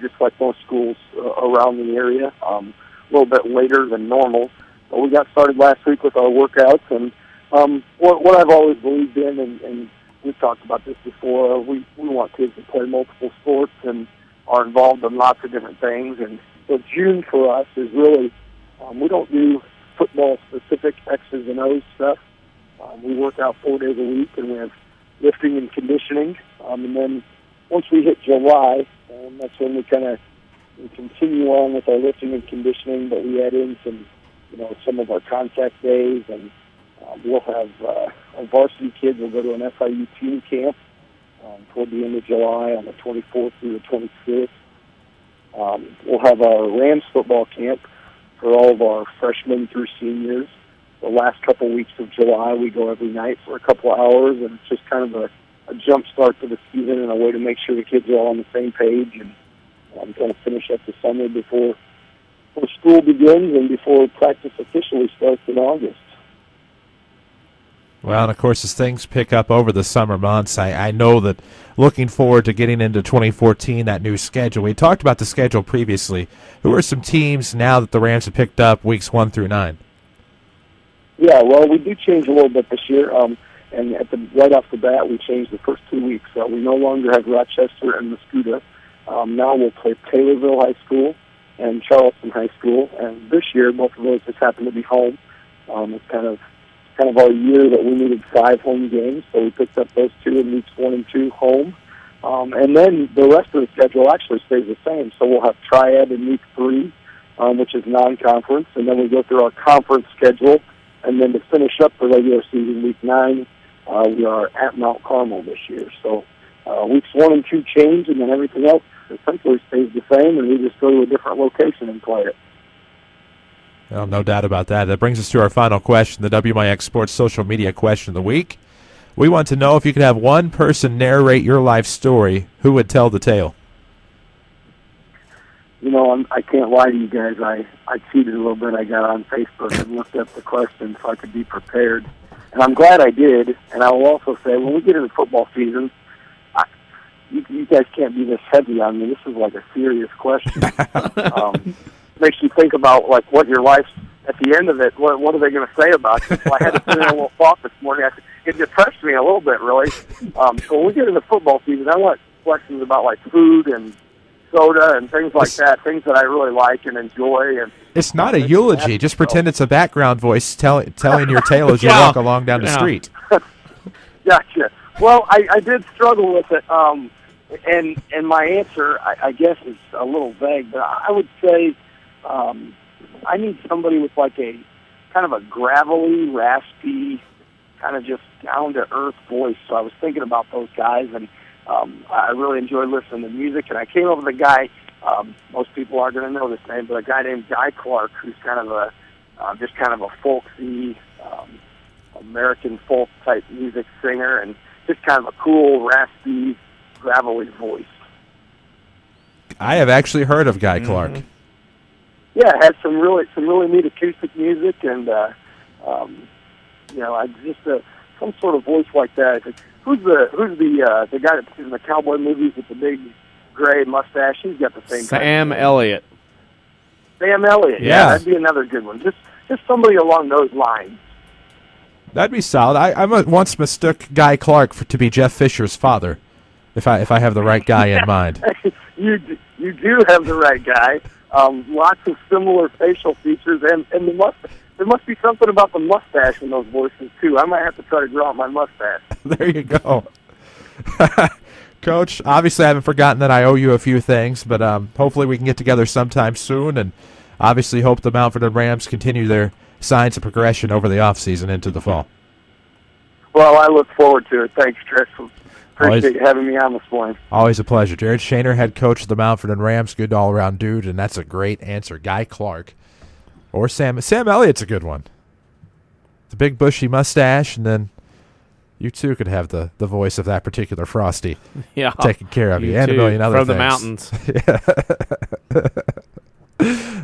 just like most schools around the area, a little bit later than normal. But we got started last week with our workouts, and what I've always believed in, and we've talked about this before, we want kids to play multiple sports and are involved in lots of different things. And so June for us is really, we don't do football-specific X's and O's stuff. We work out 4 days a week, and we have lifting and conditioning. And then once we hit July, that's when we continue on with our lifting and conditioning, but we add in some of our contact days, and we'll have our varsity kids will go to an FIU team camp toward the end of July on the 24th through the 26th. We'll have our Rams football camp for all of our freshmen through seniors. The last couple weeks of July, we go every night for a couple of hours, and it's just kind of a jump start to the season and a way to make sure the kids are all on the same page and kind of finish up the summer before school begins and before practice officially starts in August.
Well, and of course, as things pick up over the summer months, I know that looking forward to getting into 2014, that new schedule. We talked about the schedule previously. Who are some teams now that the Rams have picked up weeks 1 through 9? Yeah, well, we do change a little bit this year. And right off the bat, we changed the first 2 weeks. We no longer have Rochester and Muscuda. Now we'll play Taylorville High School and Charleston High School. And this year, both of those just happen to be home. It's kind of our year that we needed 5 home games, so we picked up those 2 in weeks 1 and 2 home. And then the rest of the schedule actually stays the same. So we'll have Triad in week 3, which is non-conference, and then we go through our conference schedule. And then to finish up the regular season, week 9, we are at Mount Carmel this year. So weeks 1 and 2 change, and then everything else essentially stays the same, and we just go to a different location and play it. Well, no doubt about that. That brings us to our final question, the WMIX Sports Social Media Question of the Week. We want to know if you could have one person narrate your life story, who would tell the tale?
I can't lie to you guys. I cheated a little bit. I got on Facebook and looked up the question so I could be prepared. And I'm glad I did. And I will also say, when we get into football season, you guys can't be this heavy on me. This is like a serious question. Makes you think about what your life at the end of it. What are they going to say about you? So I had to put in a little thought this morning. It depressed me a little bit, really. So when we get into football season, I want questions about food and soda and things like that, things that I really like and enjoy. And
it's not a eulogy. Just pretend it's a background voice telling your tale as you walk along down the street.
Gotcha. Well, I did struggle with it, and my answer, I guess, is a little vague, but I would say I need somebody with a kind of a gravelly, raspy, kind of just down-to-earth voice. So I was thinking about those guys, and I really enjoy listening to music, and I came up with a guy, most people aren't going to know this name, but a guy named Guy Clark, who's kind of a folksy, American folk type music singer, and just kind of a cool, raspy, gravelly voice.
I have actually heard of Guy Clark.
Yeah, it has some really neat acoustic music, and I just some sort of voice like that. Who's the guy that's in the cowboy movies with the big gray mustache? He's got the same.
Sam Elliott.
Sam Elliott. Yeah, that'd be another good one. Just somebody along those lines.
That'd be solid. I once mistook Guy Clark to be Jeff Fisher's father, if I have the right guy in mind.
You do have the right guy. Lots of similar facial features, and there must be something about the mustache in those voices, too. I might have to try to grow out my mustache.
There you go. Coach, obviously I haven't forgotten that I owe you a few things, but hopefully we can get together sometime soon, and obviously hope the Mount Vernon Rams continue their signs of progression over the offseason into the fall.
Well, I look forward to it. Thanks, Chris. Appreciate you having me on this morning.
Always a pleasure. Jared Shaner, head coach of the Mount Vernon Rams, good all-around dude, and that's a great answer. Guy Clark. Or Sam Elliott's a good one. the big bushy mustache, and then you too could have the voice of that particular Frosty taking care of you and a million other
from
things.
the mountains.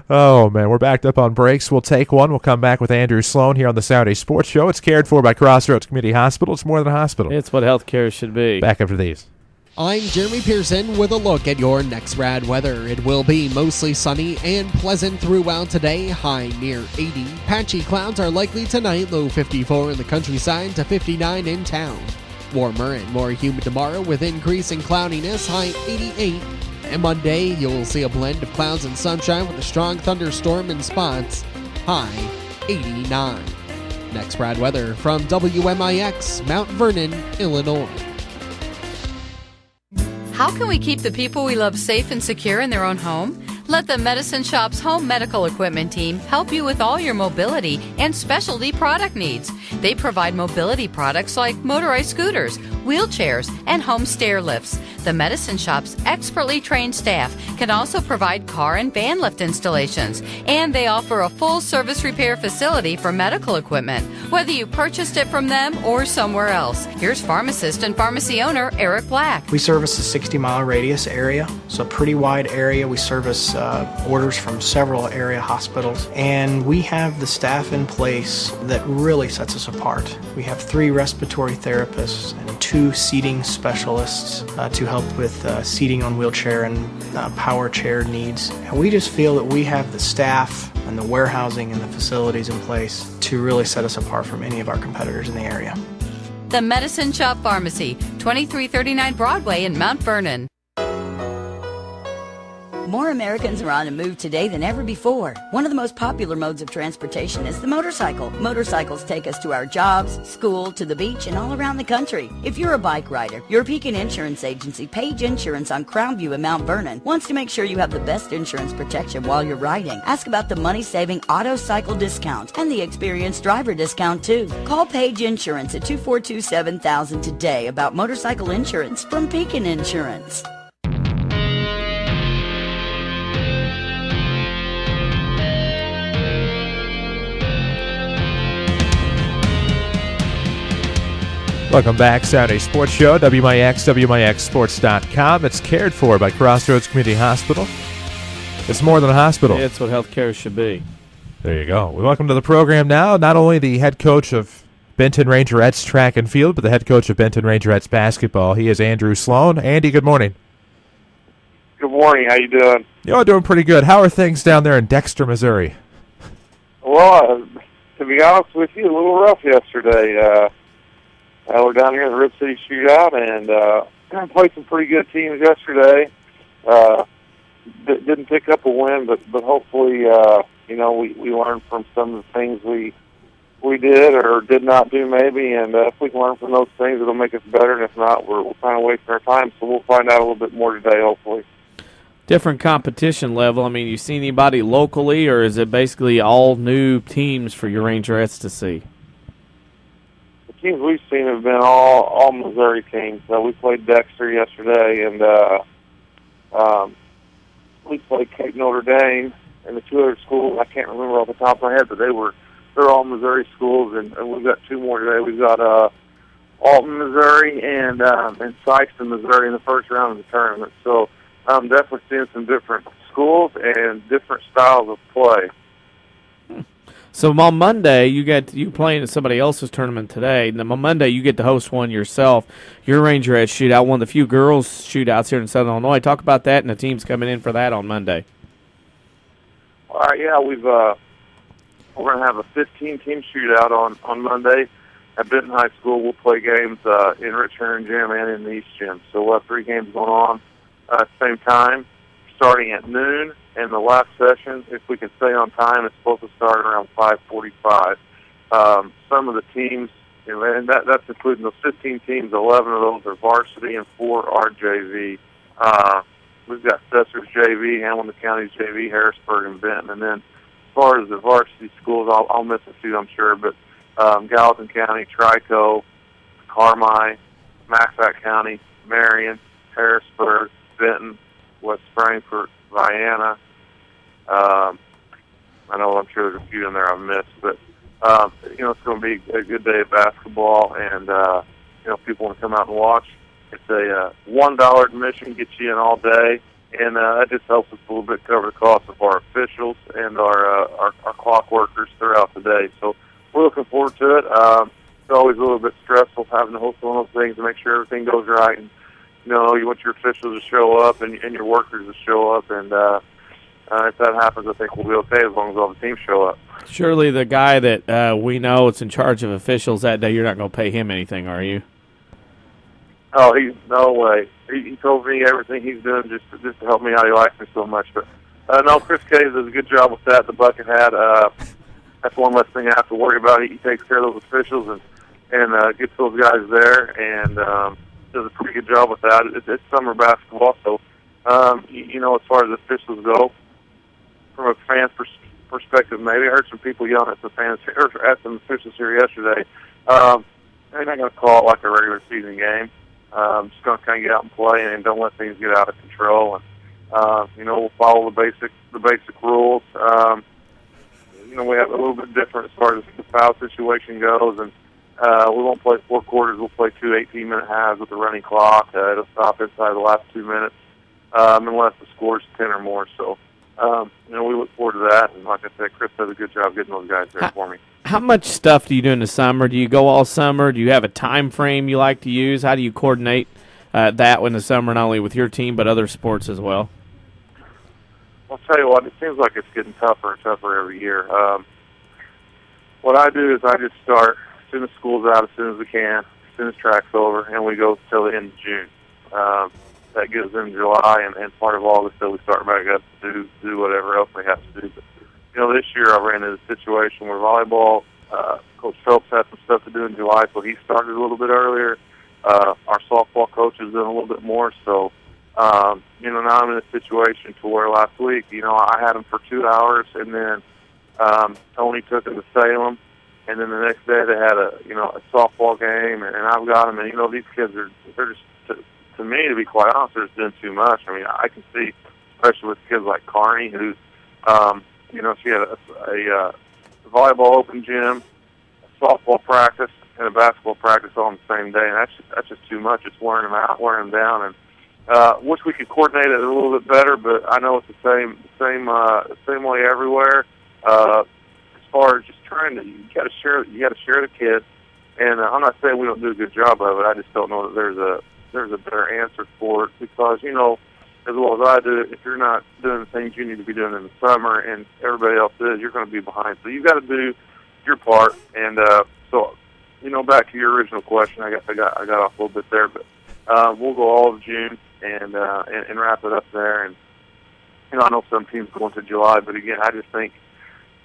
Oh, man, we're backed up on breaks. We'll take one. We'll come back with Andrew Sloan here on the Saturday Sports Show. It's cared for by Crossroads Community Hospital. It's more than a hospital.
It's what healthcare should be.
Back after these.
I'm Jeremy Pearson with a look at your next rad weather. It will be mostly sunny and pleasant throughout today, high near 80. Patchy clouds are likely tonight, low 54 in the countryside to 59 in town. Warmer and more humid tomorrow with increasing cloudiness, high 88. And Monday, you'll see a blend of clouds and sunshine with a strong thunderstorm in spots, high 89. Next rad weather from WMIX, Mount Vernon, Illinois.
How can we keep the people we love safe and secure in their own home? Let the Medicine Shop's home medical equipment team help you with all your mobility and specialty product needs. They provide mobility products like motorized scooters, wheelchairs, and home stair lifts. The Medicine Shop's expertly trained staff can also provide car and van lift installations, and they offer a full service repair facility for medical equipment, whether you purchased it from them or somewhere else. Here's pharmacist and pharmacy owner Eric Black.
We service a 60-mile radius area, so a pretty wide area. We service orders from several area hospitals, and we have the staff in place that really sets us apart. We have 3 respiratory therapists and 2 seating specialists to help with seating on wheelchair and power chair needs. And we just feel that we have the staff and the warehousing and the facilities in place to really set us apart from any of our competitors in the area.
The Medicine Shop Pharmacy, 2339 Broadway in Mount Vernon.
More Americans are on the move today than ever before. One of the most popular modes of transportation is the motorcycle. Motorcycles take us to our jobs, school, to the beach, and all around the country. If you're a bike rider, your Pekin Insurance Agency, Page Insurance on Crownview in Mount Vernon, wants to make sure you have the best insurance protection while you're riding. Ask about the money-saving auto cycle discount and the experienced driver discount, too. Call Page Insurance at 242-7000 today about motorcycle insurance from Pekin Insurance.
Welcome back, Saturday Sports Show, WMIX, WMIXSports.com. It's cared for by Crossroads Community Hospital. It's more than a hospital.
It's what healthcare should be.
There you go. We welcome to the program now not only the head coach of Benton Rangerettes track and field, but the head coach of Benton Rangerettes basketball. He is Andrew Sloan. Andy, good morning.
Good morning. How you doing?
You're doing pretty good. How are things down there in Dexter, Missouri?
Well, to be honest with you, a little rough yesterday. We're down here in the Rib City Shootout and played some pretty good teams yesterday. Didn't pick up a win, but hopefully, we learned from some of the things we did or did not do maybe, and if we can learn from those things, it'll make us better, and if not, we're kind of wasting our time, so we'll find out a little bit more today, hopefully.
Different competition level. I mean, you see anybody locally, or is it basically all new teams for your Rangerettes to see?
Teams we've seen have been all Missouri teams. We played Dexter yesterday, and we played Cape Notre Dame and the 2 other schools. I can't remember off the top of my head, but they're all Missouri schools, and we've got 2 more today. We've got Alton, Missouri, and Sykeston, Missouri in the first round of the tournament. So I'm definitely seeing some different schools and different styles of play.
So on Monday, you playing in somebody else's tournament today. And on Monday, you get to host one yourself. Your Rangerette shootout, one of the few girls shootouts here in Southern Illinois. Talk about that and the teams coming in for that on Monday.
All right, yeah, we're going to have a 15-team shootout on Monday at Benton High School. We'll play games in Richmond Gym and in the East Gym. So we'll have 3 games going on at the same time, starting at noon. And the last session, if we can stay on time, it's supposed to start around 5:45. Some of the teams, and that's including those 15 teams, 11 of those are varsity and 4 are JV. We've got Cesar's JV, Hamilton County's JV, Harrisburg, and Benton. And then as far as the varsity schools, I'll miss a few, I'm sure, but Gallatin County, Trico, Carmi, Maxac County, Marion, Harrisburg, Benton, West Frankfort, Vienna. I'm sure there's a few in there I've missed, but it's going to be a good day of basketball, and people want to come out and watch. It's a $1 admission, gets you in all day, and that just helps us a little bit cover the cost of our officials and our clock workers throughout the day. So we're looking forward to it. It's always a little bit stressful having to host one of those things to make sure everything goes right. And you want your officials to show up and your workers to show up, and if that happens, I think we'll be okay as long as all the teams show up.
Surely the guy that we know is in charge of officials that day, you're not going to pay him anything, are you?
Oh, no way. He told me everything he's doing just to help me out. He likes me so much. But no, Chris Case does a good job with that. The bucket hat. That's one less thing I have to worry about. He takes care of those officials and gets those guys there, and does a pretty good job with that. It's summer basketball, so as far as officials go, from a fan's perspective, maybe I heard some people yelling at the fans or at some officials here yesterday. They're not going to call it like a regular season game. Just going to kind of get out and play and don't let things get out of control. And we'll follow the basic rules. We have a little bit different as far as the foul situation goes, and we won't play 4 quarters. We'll play 2 18-minute halves with a running clock. It'll stop inside the last 2 minutes unless the score's 10 or more. So, we look forward to that. And like I said, Chris does a good job getting those guys there for me.
How much stuff do you do in the summer? Do you go all summer? Do you have a time frame you like to use? How do you coordinate that in the summer, not only with your team but other sports as well?
I'll tell you what, it seems like it's getting tougher and tougher every year. What I do is I just start as soon as school's out, as soon as we can, as soon as track's over, and we go till the end of June. That gives them July and part of August till we start back up to do whatever else they have to do. But, this year I ran into a situation where volleyball, Coach Phelps had some stuff to do in July, so he started a little bit earlier. Our softball coach is doing a little bit more, so now I'm in a situation to where last week, I had him for 2 hours, and then Tony took him to Salem, and then the next day they had a softball game, and I've got them, and these kids they're just to me, to be quite honest, they're just doing too much. I mean, I can see, especially with kids like Carney, who's she had a volleyball open gym, a softball practice, and a basketball practice all on the same day, and that's just too much. It's wearing them out, wearing them down, and wish we could coordinate it a little bit better. But I know it's the same way everywhere. As far as just trying to, you got to share the kids, and I'm not saying we don't do a good job of it. I just don't know that there's a better answer for it because as well as I do, if you're not doing the things you need to be doing in the summer and everybody else is, you're going to be behind. So you've got to do your part. And so, back to your original question, I guess I got off a little bit there, but we'll go all of June and wrap it up there. And I know some teams go into July, but again, I just think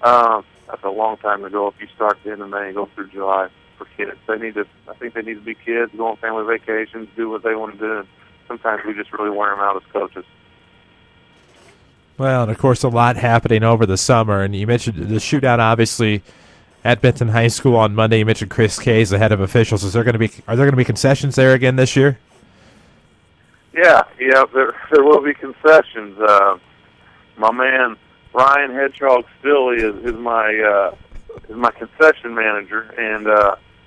that's a long time to go if you start at the end of May and go through July for kids. I think they need to be kids, go on family vacations, do what they want to do. And sometimes we just really wear them out as coaches.
Well, and of course, a lot happening over the summer. And you mentioned the shootout, obviously, at Benton High School on Monday. You mentioned Chris Kays, the head of officials. Are there going to be concessions there again this year?
Yeah, there will be concessions. My man Ryan Hedgehog Stilley is my concession manager, and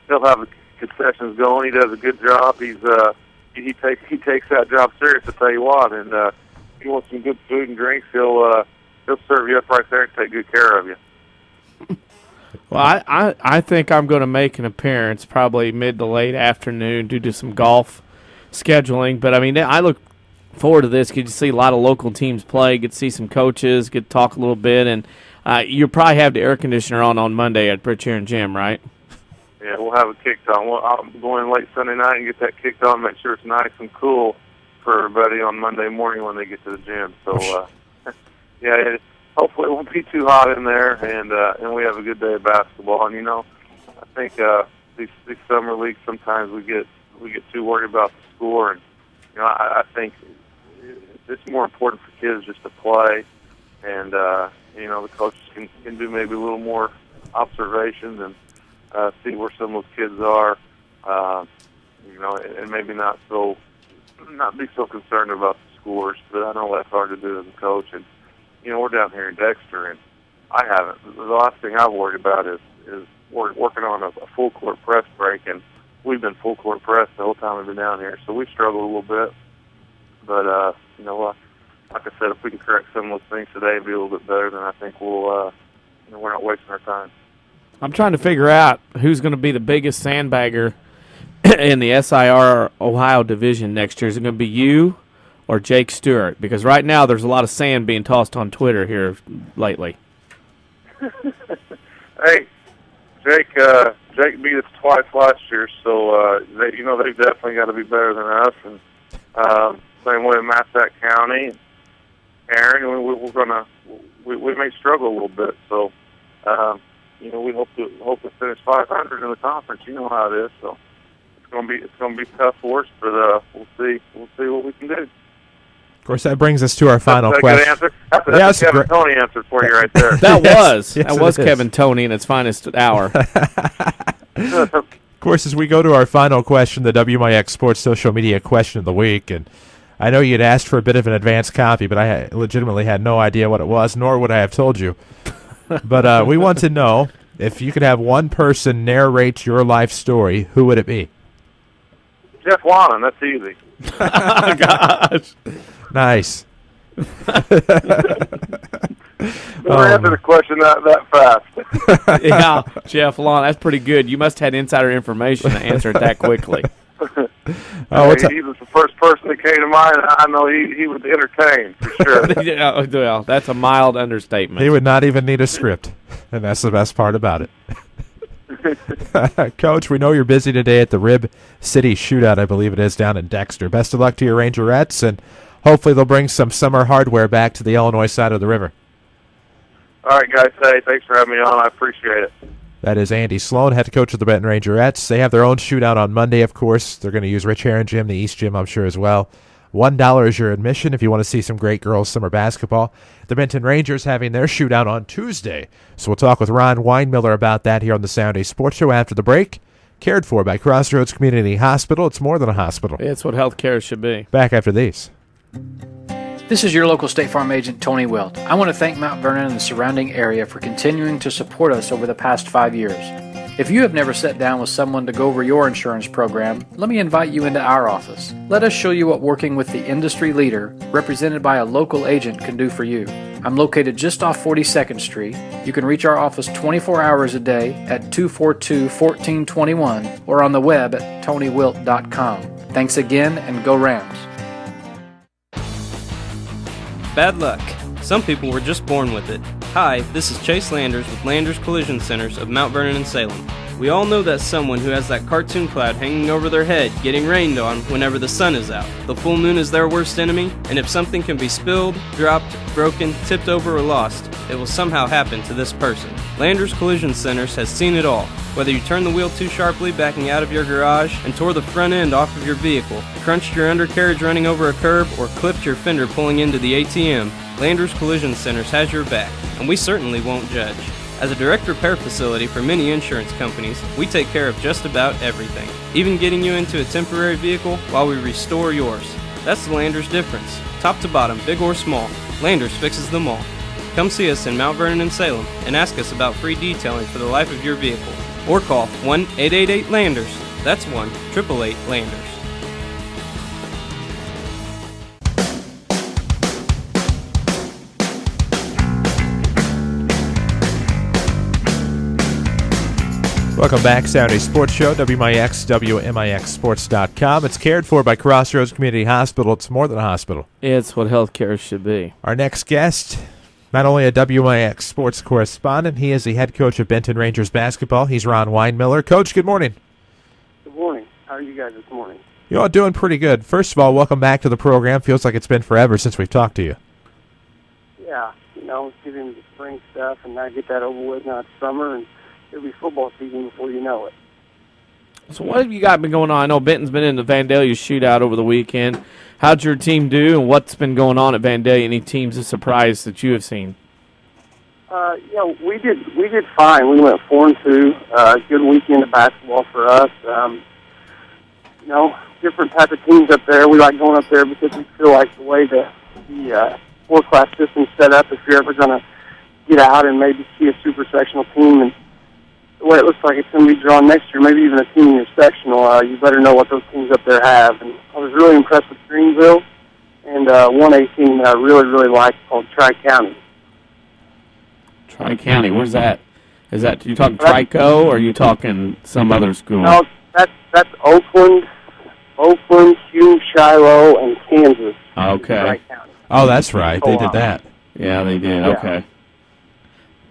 he'll have the concessions going. He does a good job. He takes that job serious, to tell you what. And if you want some good food and drinks, he'll serve you up right there and take good care of you.
Well, I think I'm going to make an appearance probably mid to late afternoon due to some golf scheduling. But, I mean, I look forward to this. Get to see a lot of local teams play, get to see some coaches, get to talk a little bit. And you'll probably have the air conditioner on Monday at Pritchard Gym, right?
Yeah, we'll have it kicked on. I'm going late Sunday night and get that kicked on, make sure it's nice and cool for everybody on Monday morning when they get to the gym. So, hopefully it won't be too hot in there, and we have a good day of basketball. And I think these summer leagues sometimes we get too worried about the score, and I think it's more important for kids just to play, and the coaches can do maybe a little more observations and see where some of those kids are, and maybe not be so concerned about the scores. But I know that's hard to do as a coach, and we're down here in Dexter, and I haven't. The last thing I've worried about is
we're working on a full court press break, and we've been full court press the whole time we've been down here, so we've struggled a little bit. But like I said, if we can correct some of those things today, it'll be a little bit better. Then I think we're not wasting our time.
I'm trying to figure out who's going to be the biggest sandbagger in the SIR Ohio division next year. Is it going to be you or Jake Stewart? Because right now there's a lot of sand being tossed on Twitter here lately.
Hey, Jake beat us twice last year, so they've definitely got to be better than us. And same way in Massac County, Aaron, we may struggle a little bit. So we hope to finish 500 in the conference. You know how it is. So it's gonna be tough for us, but we'll see what we can do.
Of course, that brings us to our final question.
That's a Kevin Tony answer for you right there.
That
Yes,
was Kevin Tony in its finest hour.
Of course, as we go to our final question, the WMIX Sports Social Media Question of the Week, and I know you'd asked for a bit of an advance copy, but I legitimately had no idea what it was, nor would I have told you. But we want to know, if you could have one person narrate your life story, who would it be?
Jeff Wannon, that's easy.
Oh, gosh.
Nice.
Never answered a question that fast.
Yeah, Jeff Lon, that's pretty good. You must have had insider information to answer it that quickly.
He was the first person that came to mind. I know he was entertained, for sure.
Well, that's a mild understatement.
He would not even need a script, and that's the best part about it. Coach, we know you're busy today at the Rib City Shootout, I believe it is, down in Dexter. Best of luck to your Rangerettes, and hopefully they'll bring some summer hardware back to the Illinois side of the river.
All right, guys. Hey, thanks for having me on. I appreciate it.
That is Andy Sloan, head coach of the Benton Rangerettes. They have their own shootout on Monday, of course. They're going to use Rich Herron Gym, the East Gym, I'm sure, as well. $1 is your admission if you want to see some great girls summer basketball. The Benton Rangers having their shootout on Tuesday. So we'll talk with Ron Weinmiller about that here on the Saturday Sports Show after the break. Cared for by Crossroads Community Hospital. It's more than a hospital.
It's what health care should be.
Back after these.
This is your local State Farm agent, Tony Wilt. I want to thank Mount Vernon and the surrounding area for continuing to support us over the past 5 years. If you have never sat down with someone to go over your insurance program, let me invite you into our office. Let us show you what working with the industry leader, represented by a local agent, can do for you. I'm located just off 42nd Street. You can reach our office 24 hours a day at 242-1421 or on the web at tonywilt.com. Thanks again, and go Rams.
Bad luck. Some people were just born with it. Hi, this is Chase Landers with Landers Collision Centers of Mount Vernon and Salem. We all know that someone who has that cartoon cloud hanging over their head getting rained on whenever the sun is out. The full moon is their worst enemy, and if something can be spilled, dropped, broken, tipped over, or lost, it will somehow happen to this person. Landers Collision Centers has seen it all. Whether you turned the wheel too sharply backing out of your garage and tore the front end off of your vehicle, crunched your undercarriage running over a curb, or clipped your fender pulling into the ATM, Landers Collision Centers has your back, and we certainly won't judge. As a direct repair facility for many insurance companies, we take care of just about everything, even getting you into a temporary vehicle while we restore yours. That's the Landers difference. Top to bottom, big or small, Landers fixes them all. Come see us in Mount Vernon and Salem and ask us about free detailing for the life of your vehicle. Or call 1-888-LANDERS. That's 1-888-LANDERS.
Welcome back, Saturday Sports Show, WMIX, WMIXSports.com. It's cared for by Crossroads Community Hospital. It's more than a hospital.
It's what health care should be.
Our next guest, not only a WMIX sports correspondent, he is the head coach of Benton Rangers basketball. He's Ron Weinmiller. Coach, good morning.
Good morning. How are you guys this morning?
You're doing pretty good. First of all, welcome back to the program. Feels like it's been forever since we've talked to you.
Yeah, getting into the spring stuff, and now get that over with. Now it's summer, and it'll be football season before you know it.
So what have you got been going on? I know Benton's been in the Vandalia shootout over the weekend. How'd your team do, and what's been going on at Vandalia? Any teams of surprise that you have seen?
We did fine. We went 4-2. Good weekend of basketball for us. Different type of teams up there. We like going up there because we feel like the way the four-class system's set up, if you're ever going to get out and maybe see a super sectional team and the way it looks like it's going to be drawn next year, maybe even a team in your sectional, you better know what those teams up there have. And I was really impressed with Greenville and 1A team that I really, really like called Tri-County.
Tri-County, where's that? Is that, you talking Trico, or are you talking some other school?
No, that's Oakland, Hugh, Shiloh, and Kansas.
Okay.
Oh, that's right. They did that.
Yeah, they did.
Yeah.
Okay.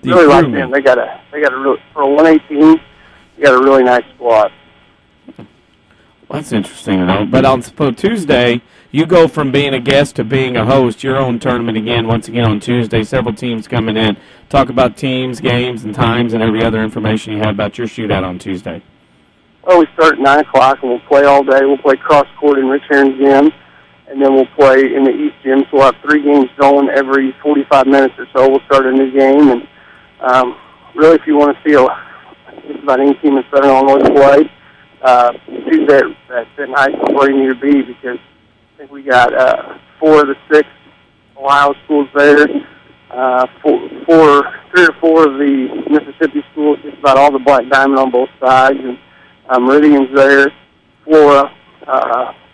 Really like them. They got a really, for a 1A team, they got a really nice squad.
Well, that's interesting to know. But on Tuesday, you go from being a guest to being a host, your own tournament again, once again on Tuesday. Several teams coming in. Talk about teams, games, and times, and every other information you have about your shootout on Tuesday.
Well, we start at 9 o'clock, and we'll play all day. We'll play cross-court in Rich Heron Gym, and then we'll play in the East Gym. So we'll have 3 games going every 45 minutes or so. We'll start a new game, and really, if you want to see just about any team in Southern Illinois play, Tuesday at Benton High School is where you need to be, because I think we got 4 of the 6 Ohio schools there, 3 or 4 of the Mississippi schools, just about all the Black Diamond on both sides, and Meridian's there, Flora.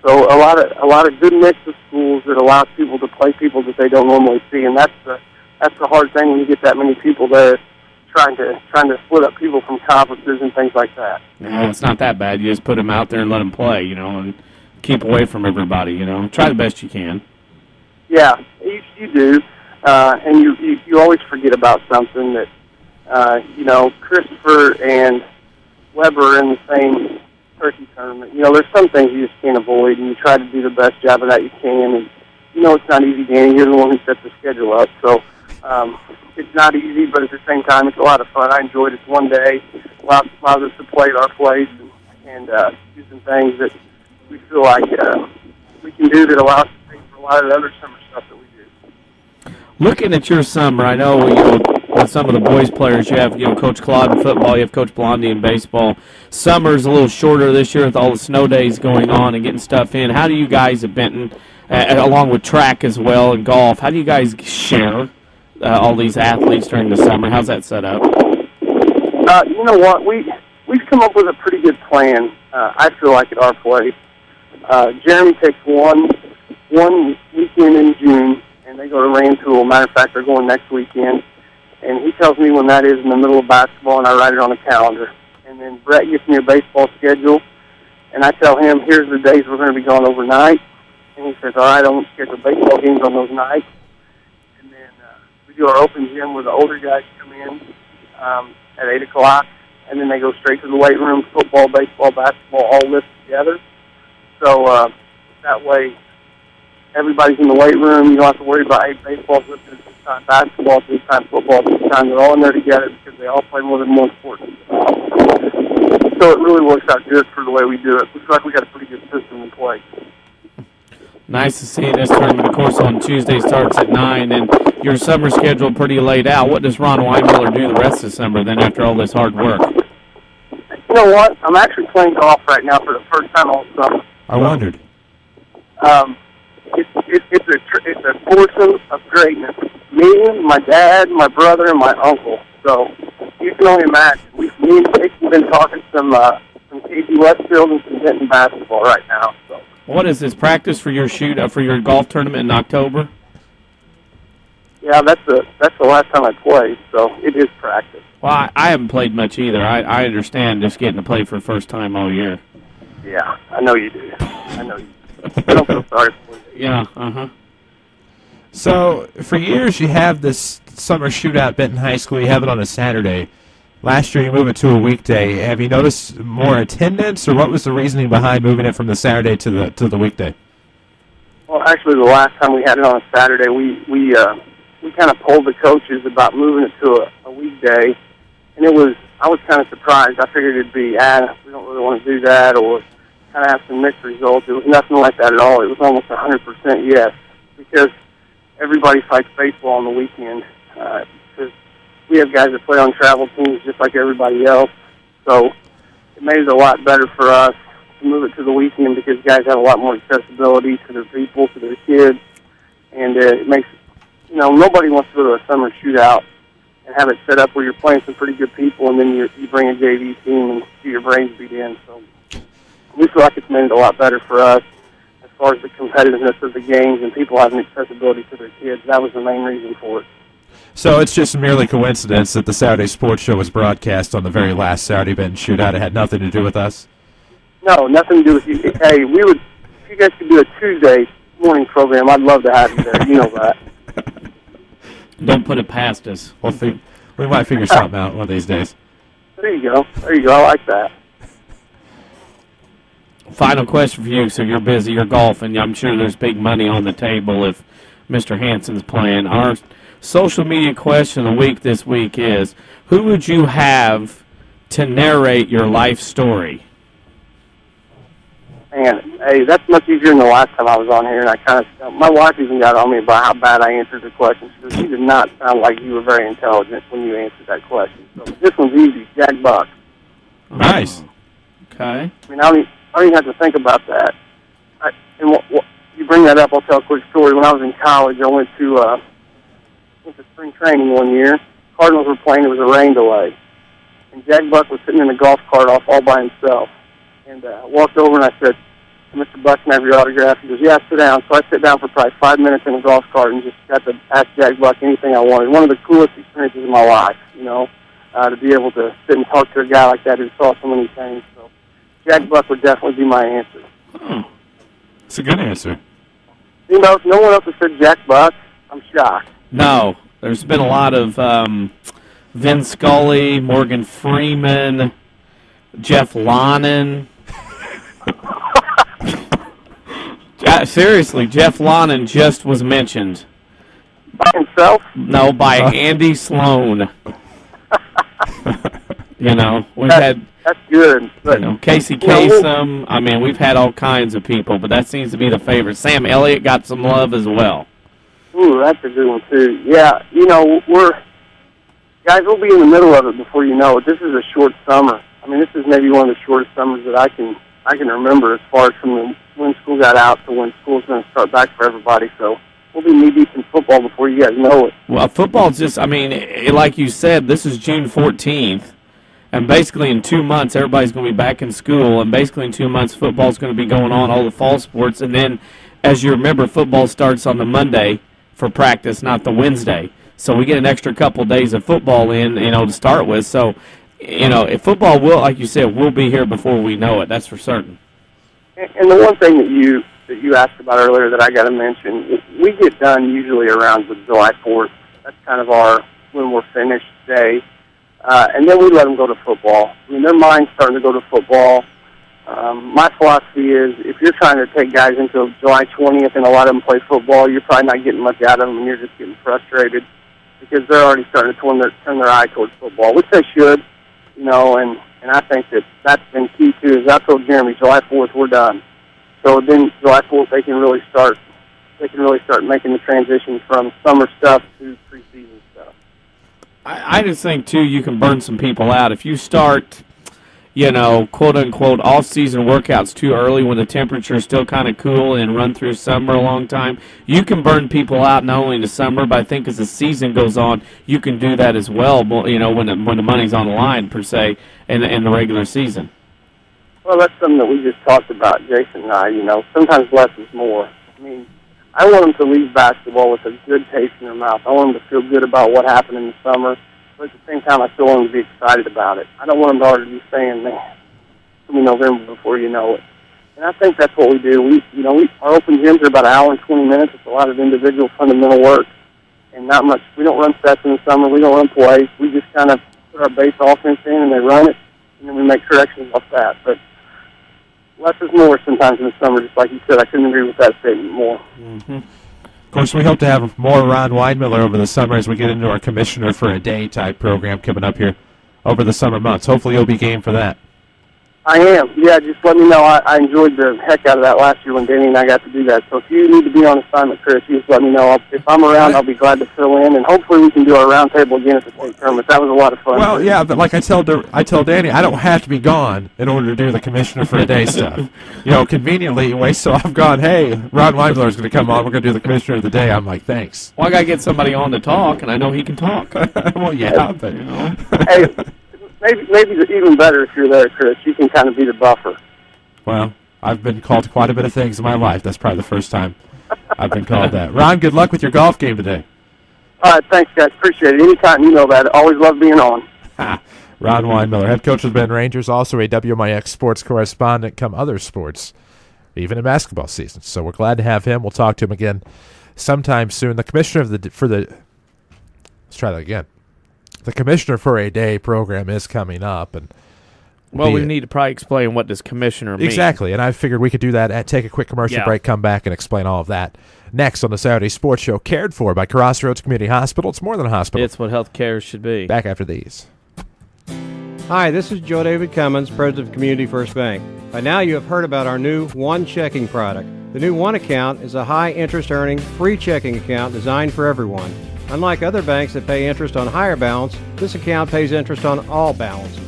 So a lot of good mix of schools that allows people to play people that they don't normally see, and that's the hard thing when you get that many people there, trying to split up people from conferences and things like that.
No, it's not that bad. You just put them out there and let them play, and keep away from everybody, Try the best you can.
Yeah, you do. And you always forget about something that, Christopher and Weber are in the same turkey tournament. There's some things you just can't avoid, and you try to do the best job of that you can. And, it's not easy, Danny. You're the one who sets the schedule up. So it's not easy, but at the same time, it's a lot of fun. I enjoyed it. One day. Allows us to play at our place and do some things that we feel like we can do that allow us to pay for a lot of the other summer stuff that we do.
Looking at your summer, I know with some of the boys players, you have Coach Claude in football, you have Coach Blondie in baseball. Summer's a little shorter this year with all the snow days going on and getting stuff in. How do you guys at Benton, along with track as well and golf, how do you guys share all these athletes during the summer? How's that set up?
You know what? We've come up with a pretty good plan. I feel like at our place. Jeremy takes one weekend in June, and they go to Rantoul. Matter of fact, they're going next weekend. And he tells me when that is in the middle of basketball, and I write it on the calendar. And then Brett gets me a baseball schedule, and I tell him, here's the days we're going to be gone overnight. And he says, all right, I won't schedule baseball games on those nights. And then we do our open gym where the older guys come in at 8 o'clock, and then they go straight to the weight room, football, baseball, basketball, all lift together. So that way everybody's in the weight room. You don't have to worry about, hey, baseball's lifted at this time, basketball's this time, football's this time. They're all in there together because they all play more than one sport. So it really works out good for the way we do it. Looks like we got a pretty good system in place.
Nice to see this tournament. Of course, on Tuesday starts at 9, and your summer schedule pretty laid out. What does Ron Weinmiller do the rest of the summer then after all this hard work?
You know what? I'm actually playing golf right now for the first time all summer.
I wondered.
It's a foursome of greatness. Me, my dad, my brother, and my uncle. So you can only imagine. Me and Casey have been talking some Casey Westfield and some Denton basketball right now. So.
What is this, practice for your for your golf tournament in October?
Yeah, that's the last time I played, so it is practice.
Well, I haven't played much either. I understand just getting to play for the first time all year.
Yeah, I know you do. I know you do. I don't feel sorry for you.
Yeah, uh-huh.
So, for years, you have this summer shootout at Benton High School. You have it on a Saturday. Last year, you moved it to a weekday. Have you noticed more attendance, or what was the reasoning behind moving it from the Saturday to the weekday?
Well, actually, the last time we had it on a Saturday, we kind of polled the coaches about moving it to a weekday, and I was kind of surprised. I figured it'd be, we don't really want to do that, or kind of have some mixed results. It was nothing like that at all. It was almost 100% yes, because everybody fights baseball on the weekend. Because we have guys that play on travel teams just like everybody else. So it made it a lot better for us to move it to the weekend because guys have a lot more accessibility to their people, to their kids. And it makes, nobody wants to go to a summer shootout
and have it set up where you're playing some pretty good people, and then you bring a JV team and see your brains beat in. So we feel like it's made it a lot better for us as far as the competitiveness of the games and people having accessibility to their kids. That was the main reason for it.
So it's just merely coincidence that the Saturday Sports Show was broadcast on the very last Saturday Benton Shootout. It had nothing to do with us?
No, nothing to do with you. Hey, if you guys could do a Tuesday morning program, I'd love to have you there. You know that.
Don't put it past us.
We might figure something out one of these days.
There you go. I like that.
Final question for you. So you're busy, you're golfing. I'm sure there's big money on the table if Mr. Hansen's playing. Our social media question of the week this week is, who would you have to narrate your life story?
Man, hey, that's much easier than the last time I was on here, and my wife even got on me about how bad I answered the question. She said, you did not sound like you were very intelligent when you answered that question. So this one's easy, Jack Buck.
Nice.
Okay.
I mean, I don't even have to think about that. You bring that up, I'll tell a quick story. When I was in college, I went to spring training one year. Cardinals were playing, it was a rain delay. And Jack Buck was sitting in a golf cart off all by himself. And I walked over and I said, Mr. Buck, can I have your autograph? He goes, yeah, sit down. So I sat down for probably 5 minutes in a golf cart and just got to ask Jack Buck anything I wanted. One of the coolest experiences of my life, to be able to sit and talk to a guy like that who saw so many things. So Jack Buck would definitely be my answer.
It's a good answer.
No one else has said Jack Buck. I'm shocked.
No. There's been a lot of Vin Scully, Morgan Freeman, Jeff Lonen. Seriously, Jeff Lonen just was mentioned.
By himself?
No, by Andy Sloan. We've had...
That's good. But,
Casey Kasem. I mean, we've had all kinds of people, but that seems to be the favorite. Sam Elliott got some love as well.
Ooh, that's a good one, too. Yeah, we'll be in the middle of it before you know it. This is a short summer. I mean, this is maybe one of the shortest summers that I can remember as far as from when school got out to when school's going to start back for everybody. So we'll be knee-deep in football before you guys know it.
Well, football's just, like you said, this is June 14th, and basically in 2 months everybody's going to be back in school, and basically in 2 months football's going to be going on, all the fall sports, and then, as you remember, football starts on the Monday for practice, not the Wednesday. So we get an extra couple days of football in, to start with. So, if football will, like you said, will be here before we know it. That's for certain.
And the one thing that you asked about earlier that I got to mention, we get done usually around the July 4th. That's kind of when we're finished day. And then we let them go to football. I mean, their mind's starting to go to football. My philosophy is if you're trying to take guys into July 20th and a lot of them play football, you're probably not getting much out of them and you're just getting frustrated because they're already starting to turn their eye towards football, which they should, and I think that's been key too. Is I told Jeremy, July 4th we're done. So then July 4th they can really start making the transition from summer stuff to preseason stuff.
I just think too you can burn some people out if you start, quote-unquote off-season workouts too early when the temperature is still kind of cool and run through summer a long time. You can burn people out not only in the summer, but I think as the season goes on, you can do that as well, when the money's on the line, per se, in the regular season.
Well, that's something that we just talked about, Jason and I. Sometimes less is more. I mean, I want them to leave basketball with a good taste in their mouth. I want them to feel good about what happened in the summer. But at the same time, I still want them to be excited about it. I don't want them to already be saying, man, it's going to be November before you know it. And I think that's what we do. Our open gyms are about an hour and 20 minutes. It's a lot of individual fundamental work and not much. We don't run sets in the summer. We don't run plays. We just kind of put our base offense in and they run it, and then we make corrections off that. But less is more sometimes in the summer, just like you said. I couldn't agree with that statement more.
Mm-hmm. Of course, we hope to have more Ron Weidmiller over the summer as we get into our Commissioner for a Day type program coming up here over the summer months. Hopefully you'll be game for that.
I am. Yeah, just let me know. I enjoyed the heck out of that last year when Danny and I got to do that. So if you need to be on assignment, Chris, you just let me know. If I'm around, I'll be glad to fill in, and hopefully we can do our roundtable again at the state tournament. That was a lot of fun.
Well, yeah, but like I tell Danny, I don't have to be gone in order to do the commissioner for a day stuff. You know, conveniently, wait till I've gone, hey, Ron Weinmiller's going to come on. We're going to do the commissioner of the day. I'm like, thanks.
Well, I got to get somebody on to talk, and I know he can talk.
Well, yeah, but...
Hey, maybe even better if you're there, Chris. You can kind of be the buffer.
Well, I've been called quite a bit of things in my life. That's probably the first time I've been called that. Ron, good luck with your golf game today.
All right, thanks, guys. Appreciate it. Anytime, you know that. Always love being on.
Ron Weinmiller, head coach of the Bend Rangers, also a WMIX sports correspondent, come other sports, even in basketball season. So we're glad to have him. We'll talk to him again sometime soon. The commissioner of let's try that again. The commissioner for a day program is coming up, and
well, we need to probably explain what does commissioner mean.
Exactly, and I figured we could do that. Take a quick commercial break, come back, and explain all of that next on the Saturday Sports Show, cared for by Crossroads Community Hospital. It's more than a hospital.
It's what health care should be.
Back after these.
Hi, this is Joe David Cummins, president of Community First Bank. By now you have heard about our new One Checking product. The new One account is a high-interest earning, free checking account designed for everyone. Unlike other banks that pay interest on higher balance, this account pays interest on all balances.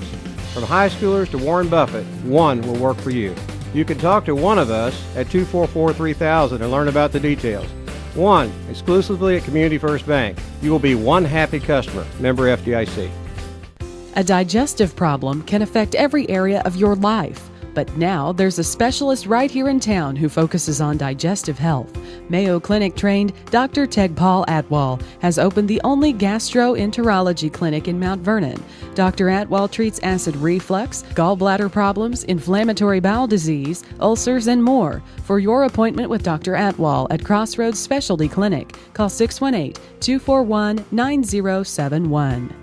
From high schoolers to Warren Buffett, One will work for you. You can talk to one of us at 244-3000 and learn about the details. One, exclusively at Community First Bank. You will be one happy customer. Member FDIC.
A digestive problem can affect every area of your life. But now there's a specialist right here in town who focuses on digestive health. Mayo Clinic trained Dr. Tegpaul Atwal has opened the only gastroenterology clinic in Mount Vernon. Dr. Atwal treats acid reflux, gallbladder problems, inflammatory bowel disease, ulcers, and more. For your appointment with Dr. Atwal at Crossroads Specialty Clinic, call 618-241-9071.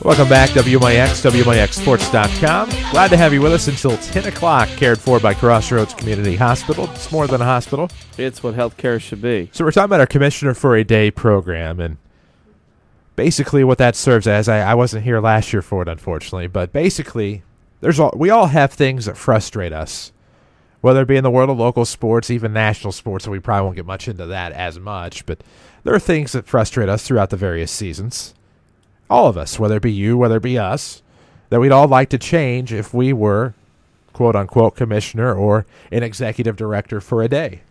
Welcome back, WMIX, WMIXSports.com. Glad to have you with us until 10 o'clock, cared for by Crossroads Community Hospital. It's more than a hospital.
It's what healthcare should be.
So we're talking about our Commissioner for a Day program, and basically what that serves as, I wasn't here last year for it, unfortunately, but basically we all have things that frustrate us, whether it be in the world of local sports, even national sports, and we probably won't get much into that as much, but there are things that frustrate us throughout the various seasons. All of us, whether it be you, whether it be us, that we'd all like to change if we were, quote-unquote, commissioner or an executive director for a day.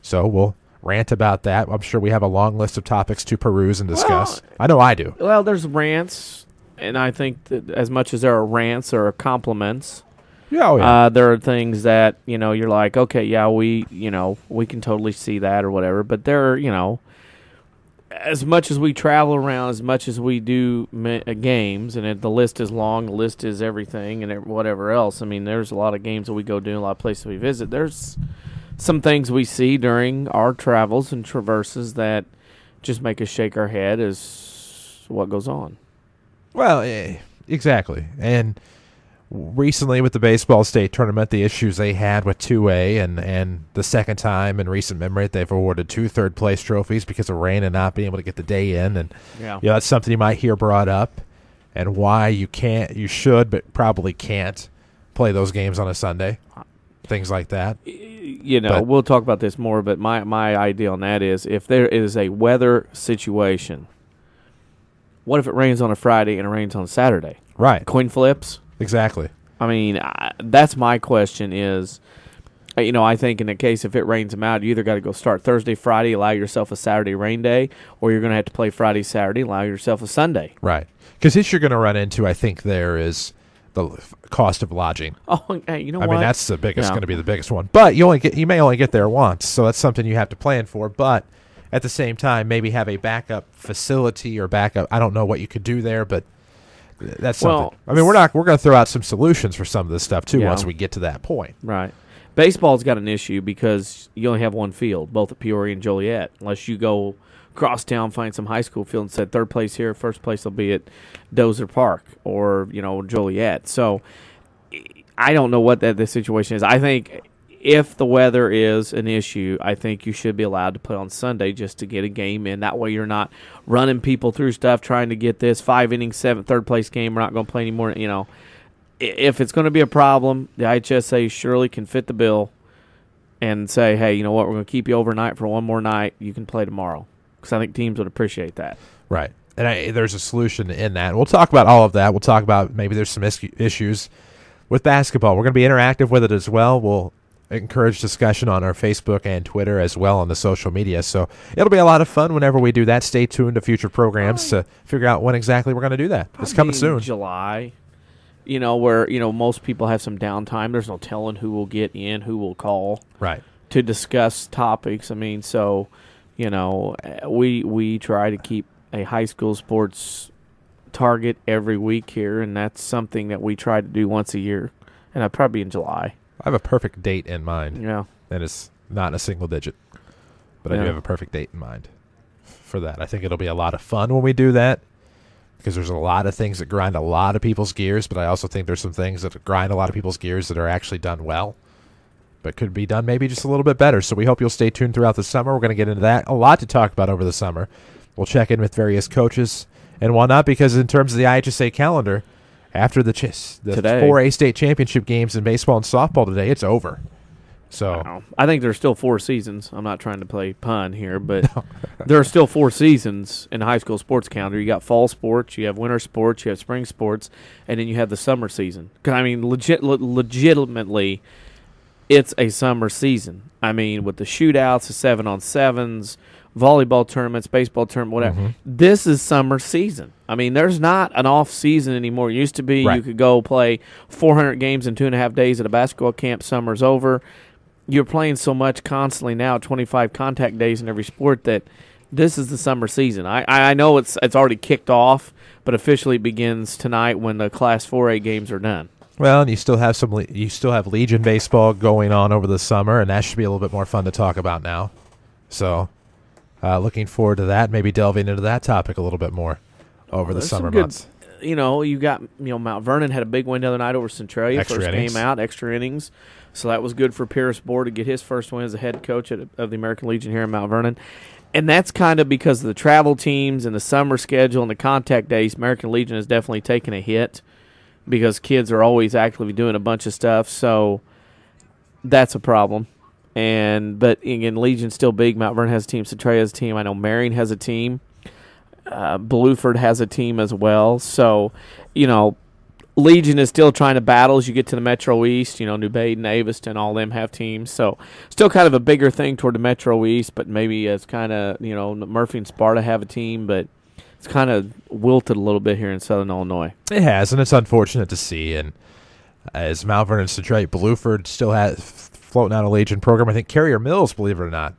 So we'll rant about that. I'm sure we have a long list of topics to peruse and discuss.
Well,
I know I do.
Well, there's rants, and I think that as much as there are rants, there are compliments.
Yeah, oh yeah.
There are things that, you're like, okay, yeah, we can totally see that or whatever, but there are, as much as we travel around, as much as we do games, and the list is long, the list is everything and whatever else. I mean, there's a lot of games that we go do, a lot of places we visit. There's some things we see during our travels and traverses that just make us shake our head as what goes on.
Well, exactly. And recently with the baseball state tournament, the issues they had with 2A and the second time in recent memory they've awarded 2 third-place trophies because of rain and not being able to get the day in. And that's something you might hear brought up, and why you should, but probably can't play those games on a Sunday. Things like that.
We'll talk about this more, but my idea on that is if there is a weather situation, what if it rains on a Friday and it rains on a Saturday?
Right.
Coin flips?
Exactly.
I mean, that's my question is, I think in the case if it rains them out, you either got to go start Thursday, Friday, allow yourself a Saturday rain day, or you're going to have to play Friday, Saturday, allow yourself a Sunday.
Right. Because this you're going to run into, I think, there is the cost of lodging.
Oh, hey, you know what?
I mean, that's the biggest, going to be the biggest one. But you may only get there once, so that's something you have to plan for. But at the same time, maybe have a backup facility or backup. I don't know what you could do there, but that's something. I mean, we're going to throw out some solutions for some of this stuff too once we get to that point.
Right. Baseball's got an issue because you only have one field, both at Peoria and Joliet. Unless you go across town, find some high school field and said third place here, first place will be at Dozer Park or Joliet. So I don't know what the situation is. I think if the weather is an issue, I think you should be allowed to play on Sunday just to get a game in. That way you're not running people through stuff trying to get this 5-inning, third-place game. We're not going to play anymore. If it's going to be a problem, the IHSA surely can fit the bill and say, hey, you know what, we're going to keep you overnight for one more night. You can play tomorrow, because I think teams would appreciate that.
Right. And there's a solution in that. We'll talk about all of that. We'll talk about maybe there's some issues with basketball. We're going to be interactive with it as well. We'll encourage discussion on our Facebook and Twitter as well on the social media. So it'll be a lot of fun whenever we do that. Stay tuned to future programs to figure out when exactly we're going to do that. It's coming soon.
July, where, most people have some downtime. There's no telling who will get in, who will call.
Right.
To discuss topics. We try to keep a high school sports target every week here, and that's something that we try to do once a year, and I'd probably be in July.
I have a perfect date in mind.
Yeah.
And it's not in a single digit, but I do have a perfect date in mind for that. I think it'll be a lot of fun when we do that, because there's a lot of things that grind a lot of people's gears, but I also think there's some things that grind a lot of people's gears that are actually done well, but could be done maybe just a little bit better. So we hope you'll stay tuned throughout the summer. We're going to get into that. A lot to talk about over the summer. We'll check in with various coaches and whatnot, because in terms of the IHSA calendar, after the 4A state championship games in baseball and softball today, it's over. So
I think there's still 4 seasons. I'm not trying to play pun here, but there are still 4 seasons in the high school sports calendar. You got fall sports, you have winter sports, you have spring sports, and then you have the summer season. Legitimately, it's a summer season. With the shootouts, the 7-on-7s, volleyball tournaments, baseball tournament, whatever. Mm-hmm. This is summer season. There's not an off season anymore. It used to be you could go play 400 games in 2.5 days at a basketball camp. Summer's over. You're playing so much constantly now, 25 contact days in every sport, that this is the summer season. I know it's already kicked off, but officially it begins tonight when the Class 4A games are done.
Well, and you still have Legion baseball going on over the summer, and that should be a little bit more fun to talk about now. So, looking forward to that. Maybe delving into that topic a little bit more over the summer months.
You got Mount Vernon had a big win the other night over Centralia. First game out, extra innings. So that was good for Pierce Bohr to get his first win as a head coach of the American Legion here in Mount Vernon. And that's kind of because of the travel teams and the summer schedule and the contact days. American Legion has definitely taken a hit because kids are always actively doing a bunch of stuff. So that's a problem. But again, Legion's still big. Mount Vernon has a team. Centralia has a team. I know Marion has a team. Blueford has a team as well. So, Legion is still trying to battle as you get to the Metro East. New Baden, Aviston, all them have teams. So, still kind of a bigger thing toward the Metro East, but maybe it's kind of, Murphy and Sparta have a team, but it's kind of wilted a little bit here in Southern Illinois.
It has, and it's unfortunate to see. And as Mount Vernon and Centralia, Blueford still has floating out a Legion program. I think Carrier Mills, believe it or not,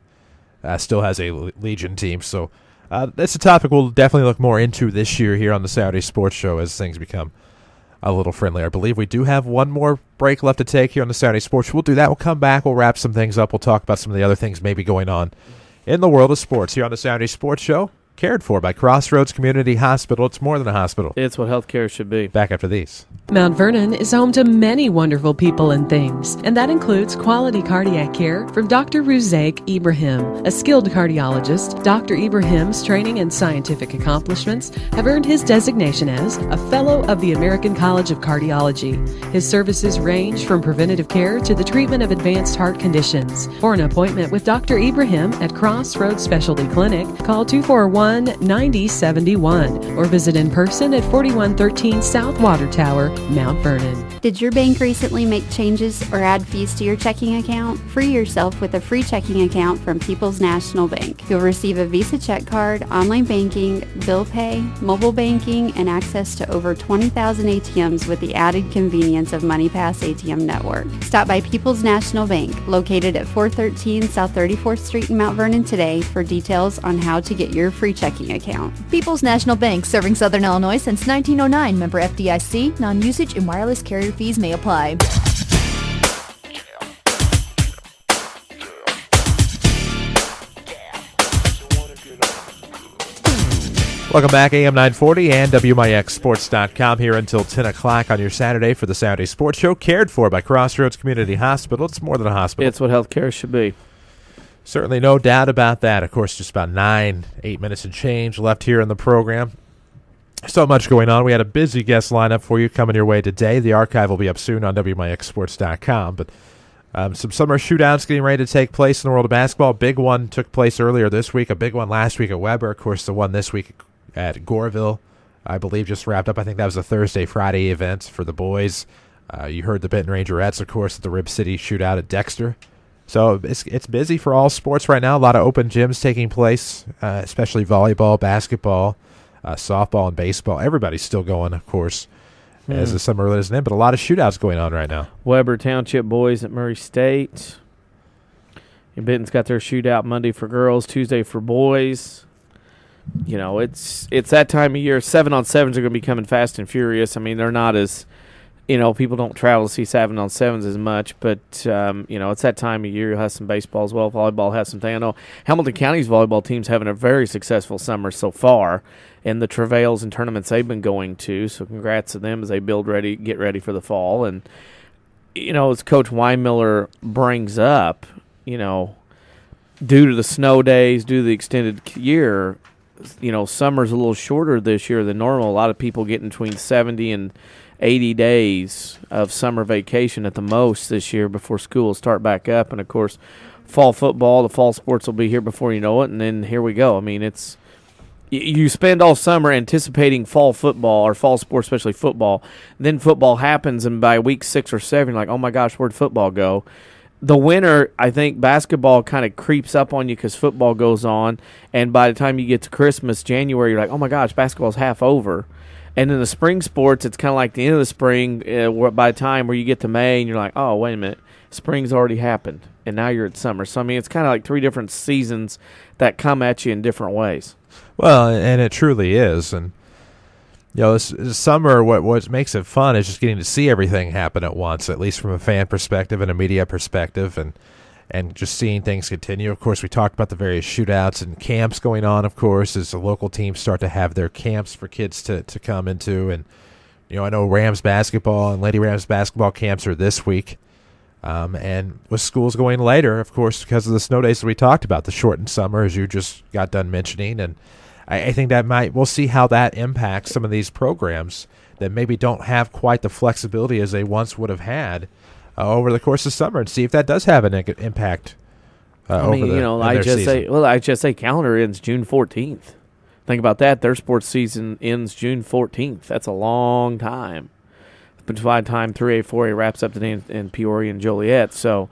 still has a Legion team. So that's a topic we'll definitely look more into this year here on the Saturday Sports Show as things become a little friendlier. I believe we do have one more break left to take here on the Saturday Sports Show. We'll do that. We'll come back. We'll wrap some things up. We'll talk about some of the other things maybe going on in the world of sports here on the Saturday Sports Show. Cared for by Crossroads Community Hospital. It's more than a hospital.
It's what healthcare should be.
Back after these.
Mount Vernon is home to many wonderful people and things, and that includes quality cardiac care from Dr. Ruzaik Ibrahim. A skilled cardiologist, Dr. Ibrahim's training and scientific accomplishments have earned his designation as a Fellow of the American College of Cardiology. His services range from preventative care to the treatment of advanced heart conditions. For an appointment with Dr. Ibrahim at Crossroads Specialty Clinic, call 241-9071 or visit in person at 4113 South Water Tower, Mount Vernon.
Did your bank recently make changes or add fees to your checking account? Free yourself with a free checking account from People's National Bank. You'll receive a Visa check card, online banking, bill pay, mobile banking, and access to over 20,000 ATMs with the added convenience of MoneyPass ATM Network. Stop by People's National Bank, located at 413 South 34th Street in Mount Vernon today for details on how to get your free checking account.
People's National Bank, serving Southern Illinois since 1909. Member FDIC. Non-usage and wireless carrier fees may apply.
Welcome back, AM 940 and WMIXSports.com here until 10 o'clock on your Saturday for the Saturday Sports Show, cared for by Crossroads Community Hospital. It's more than a hospital.
It's what healthcare should be.
Certainly no doubt about that. Of course, just about 8 minutes and change left here in the program. So much going on. We had a busy guest lineup for you coming your way today. The archive will be up soon on WMIXSports.com. But some summer shootouts getting ready to take place in the world of basketball. Big one took place earlier this week, a big one last week at Weber. Of course, the one this week at Goreville, I believe, just wrapped up. I think that was a Thursday-Friday event for the boys. You heard the Benton Rangerettes, of course, at the Rib City shootout at Dexter. So it's busy for all sports right now. A lot of open gyms taking place, especially volleyball, basketball, softball, and baseball. Everybody's still going, of course, as the summer really isn't in, but a lot of shootouts going on right now.
Weber Township boys at Murray State. And Benton's got their shootout Monday for girls, Tuesday for boys. You know, it's that time of year. 7-on-7s are going to be coming fast and furious. I mean, they're not as, people don't travel to see 7-on-7s as much, but, it's that time of year. You'll have some baseball as well. Volleyball has some thing. I know Hamilton County's volleyball team's having a very successful summer so far in the travails and tournaments they've been going to. So congrats to them as they get ready for the fall. And, as Coach Weinmiller brings up, due to the snow days, due to the extended year, summer's a little shorter this year than normal. A lot of people getting between 70 and 80 days of summer vacation at the most this year before school will start back up. And, of course, fall football, the fall sports will be here before you know it, and then here we go. I mean, you spend all summer anticipating fall football or fall sports, especially football. Then football happens, and by week 6 or 7, you're like, oh, my gosh, where'd football go? The winter, I think basketball kind of creeps up on you because football goes on, and by the time you get to Christmas, January, you're like, oh, my gosh, basketball's half over. And in the spring sports, it's kind of like the end of the spring by the time where you get to May, and you're like, oh, wait a minute, spring's already happened, and now you're at summer. So, I mean, it's kind of like 3 different seasons that come at you in different ways.
Well, and it truly is. And, this summer, what makes it fun is just getting to see everything happen at once, at least from a fan perspective and a media perspective, and just seeing things continue. Of course, we talked about the various shootouts and camps going on, of course, as the local teams start to have their camps for kids to come into. And, I know Rams basketball and Lady Rams basketball camps are this week. And with schools going later, of course, because of the snow days that we talked about, the shortened summer, as you just got done mentioning. And I think we'll see how that impacts some of these programs that maybe don't have quite the flexibility as they once would have had over the course of summer, and see if that does have an impact over the
IHSA calendar ends June 14th. Think about that. Their sports season ends June 14th. That's a long time. By the time 3A, 4A wraps up today in Peoria and Joliet. So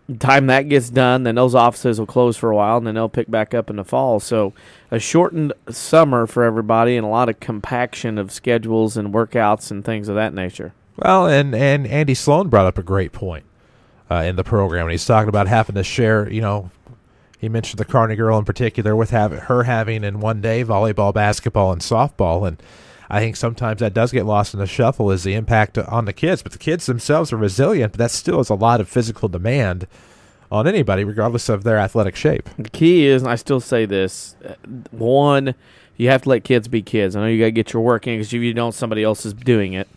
the time that gets done, then those offices will close for a while, and then they'll pick back up in the fall. So a shortened summer for everybody and a lot of compaction of schedules and workouts and things of that nature.
Well, and Andy Sloan brought up a great point in the program when he's talking about having to share, he mentioned the Carney girl in particular with her having in one day volleyball, basketball, and softball. And I think sometimes that does get lost in the shuffle is the impact on the kids. But the kids themselves are resilient, but that still is a lot of physical demand on anybody, regardless of their athletic shape.
The key is, and I still say this, one, you have to let kids be kids. I know you got to get your work in because you don't, somebody else is doing it.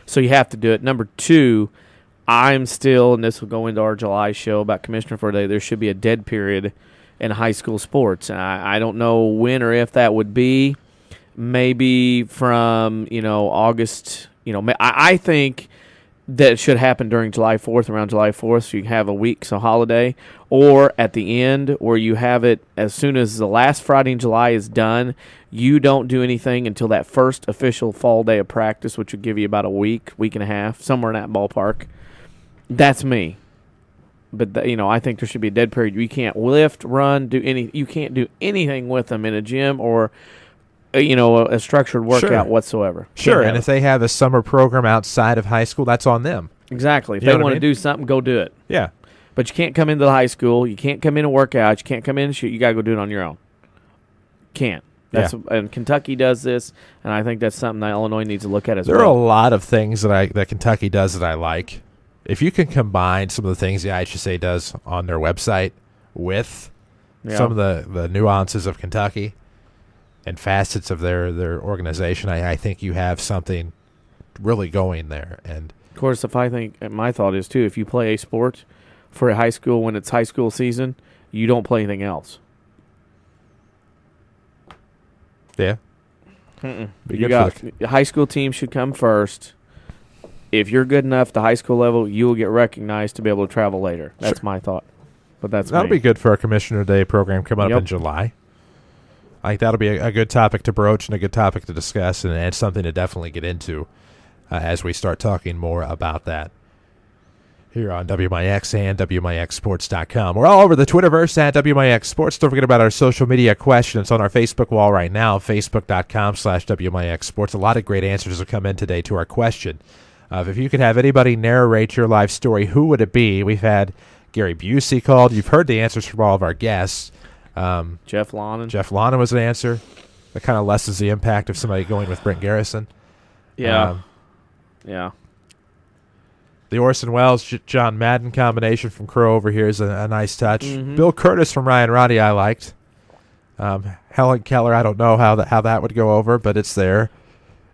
So you have to do it. Number 2, I'm still, and this will go into our July show about Commissioner for a Day, there should be a dead period in high school sports. And I don't know when or if that would be. Maybe from, August, I think that it should happen during July 4th, around July 4th, so you can have a week's a holiday, or at the end where you have it as soon as the last Friday in July is done, you don't do anything until that first official fall day of practice, which would give you about a week and a half, somewhere in that ballpark. That's me. But, I think there should be a dead period. You can't lift, run, you can't do anything with them in a gym or a structured workout whatsoever.
Sure, and if they have a summer program outside of high school, that's on them.
Exactly. If they want to do something, go do it.
Yeah.
But you can't come into the high school. You can't come in and work out. You can't come in and shoot. You got to go do it on your own. Can't. And Kentucky does this, and I think that's something that Illinois needs to look at as well.
There are a lot of things that Kentucky does that I like. If you can combine some of the things the IHSA does on their website with some of the nuances of Kentucky, and facets of their organization, I think you have something really going there. And
of course, my thought is too, if you play a sport for a high school when it's high school season, you don't play anything else.
Yeah.
High school team should come first. If you're good enough at the high school level, you will get recognized to be able to travel later. That's my thought. But that'll
be good for our Commissioner Day program coming up in July. I think that'll be a good topic to broach and a good topic to discuss, and something to definitely get into as we start talking more about that here on WMIX and WMIXsports.com. We're all over the Twitterverse at WMIX Sports. Don't forget about our social media questions on our Facebook wall right now, facebook.com/WMIX Sports. A lot of great answers have come in today to our question. If you could have anybody narrate your life story, who would it be? We've had Gary Busey called. You've heard the answers from all of our guests.
Jeff Lonnon.
Jeff Lonnon was an answer. That kind of lessens the impact of somebody going with Brent Garrison.
Yeah. Yeah.
The Orson Welles, John Madden combination from Crow over here is a nice touch.
Mm-hmm.
Bill Curtis from Ryan Roddy I liked. Helen Keller, I don't know how that would go over, but it's there,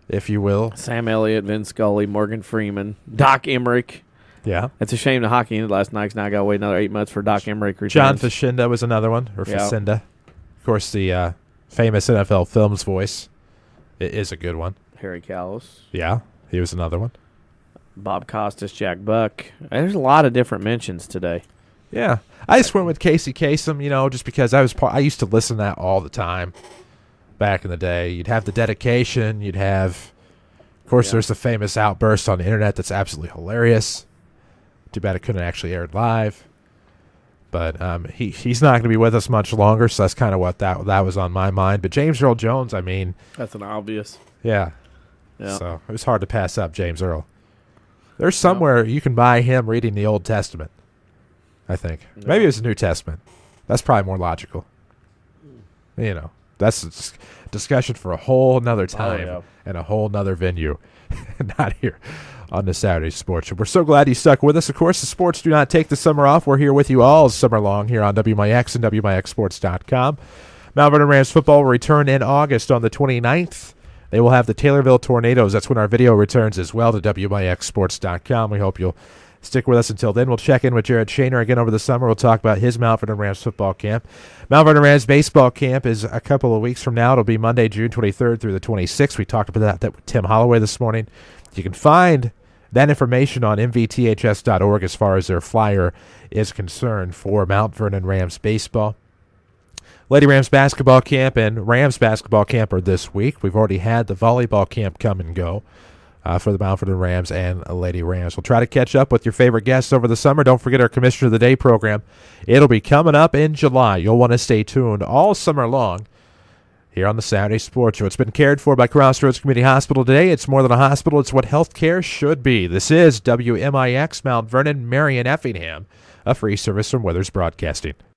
if you will.
Sam Elliott, Vin Scully, Morgan Freeman, Doc Emmerich.
Yeah.
It's a shame the hockey ended last night because now I got to wait another 8 months for Doc Emmerich returns.
John Fascinda was another one, or Fascinda. Of course, the famous NFL Films voice is a good one.
Harry Callis.
Yeah, he was another one.
Bob Costas, Jack Buck. There's a lot of different mentions today.
Yeah. I just went with Casey Kasem, just because I used to listen to that all the time back in the day. You'd have the dedication. You'd have, of course, there's the famous outburst on the internet that's absolutely hilarious. Too bad it couldn't actually air live. But he's not going to be with us much longer, so that's kind of what that was on my mind. But James Earl Jones, I mean.
That's an obvious.
Yeah. So it was hard to pass up James Earl. There's somewhere you can buy him reading the Old Testament, I think. Yeah. Maybe it was the New Testament. That's probably more logical. That's a discussion for a whole nother time and a whole nother venue. Not here on the Saturday Sports Show. We're so glad you stuck with us. Of course, the sports do not take the summer off. We're here with you all summer long here on WMIX and WMIXsports.com. Mount Vernon Rams football will return in August on the 29th. They will have the Taylorville Tornadoes. That's when our video returns as well to WMIXsports.com. We hope you'll stick with us until then. We'll check in with Jared Shaner again over the summer. We'll talk about his Mount Vernon Rams football camp. Mount Vernon Rams baseball camp is a couple of weeks from now. It'll be Monday, June 23rd through the 26th. We talked about that with Tim Holloway this morning. You can find that information on mvths.org as far as their flyer is concerned for Mount Vernon Rams baseball. Lady Rams basketball camp and Rams basketball camp are this week. We've already had the volleyball camp come and go for the Mount Vernon Rams and Lady Rams. We'll try to catch up with your favorite guests over the summer. Don't forget our Commissioner of the Day program. It'll be coming up in July. You'll want to stay tuned all summer long here on the Saturday Sports Show. It's been cared for by Crossroads Community Hospital today. It's more than a hospital. It's what healthcare should be. This is WMIX Mount Vernon, Marion, Effingham, a free service from Withers Broadcasting.